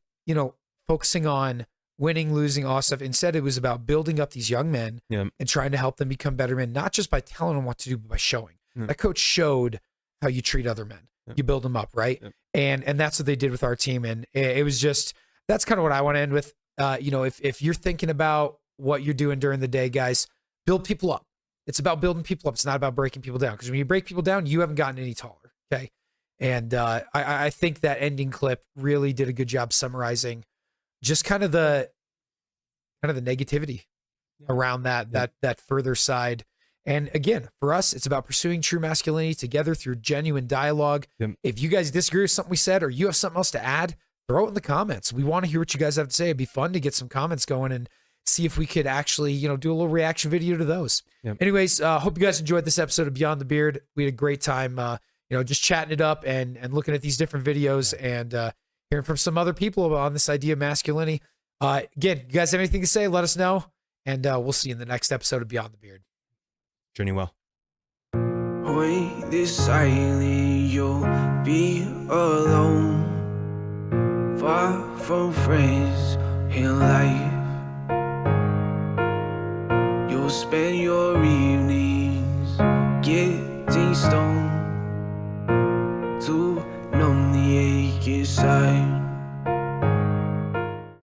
focusing on winning, losing, all stuff, instead it was about building up these young men and trying to help them become better men, not just by telling them what to do, but by showing. That coach showed how you treat other men. You build them up, right? And that's what they did with our team. And it was just, that's kind of what I want to end with. If you're thinking about what you're doing during the day, guys, build people up. It's about building people up. It's not about breaking people down. Because when you break people down, you haven't gotten any taller. Okay. And I think that ending clip really did a good job summarizing just kind of the negativity around that further side. And again, for us, it's about pursuing true masculinity together through genuine dialogue. Yep. If you guys disagree with something we said, or you have something else to add, throw it in the comments. We want to hear what you guys have to say. It'd be fun to get some comments going and see if we could actually, do a little reaction video to those. Yep. Anyways, hope you guys enjoyed this episode of Beyond the Beard. We had a great time, just chatting it up and looking at these different videos and hearing from some other people on this idea of masculinity. Again, you guys have anything to say, let us know. And we'll see you in the next episode of Beyond the Beard. Journey well. When this silent, you'll be alone. Far from friends in life. You'll spend your evenings getting stoned.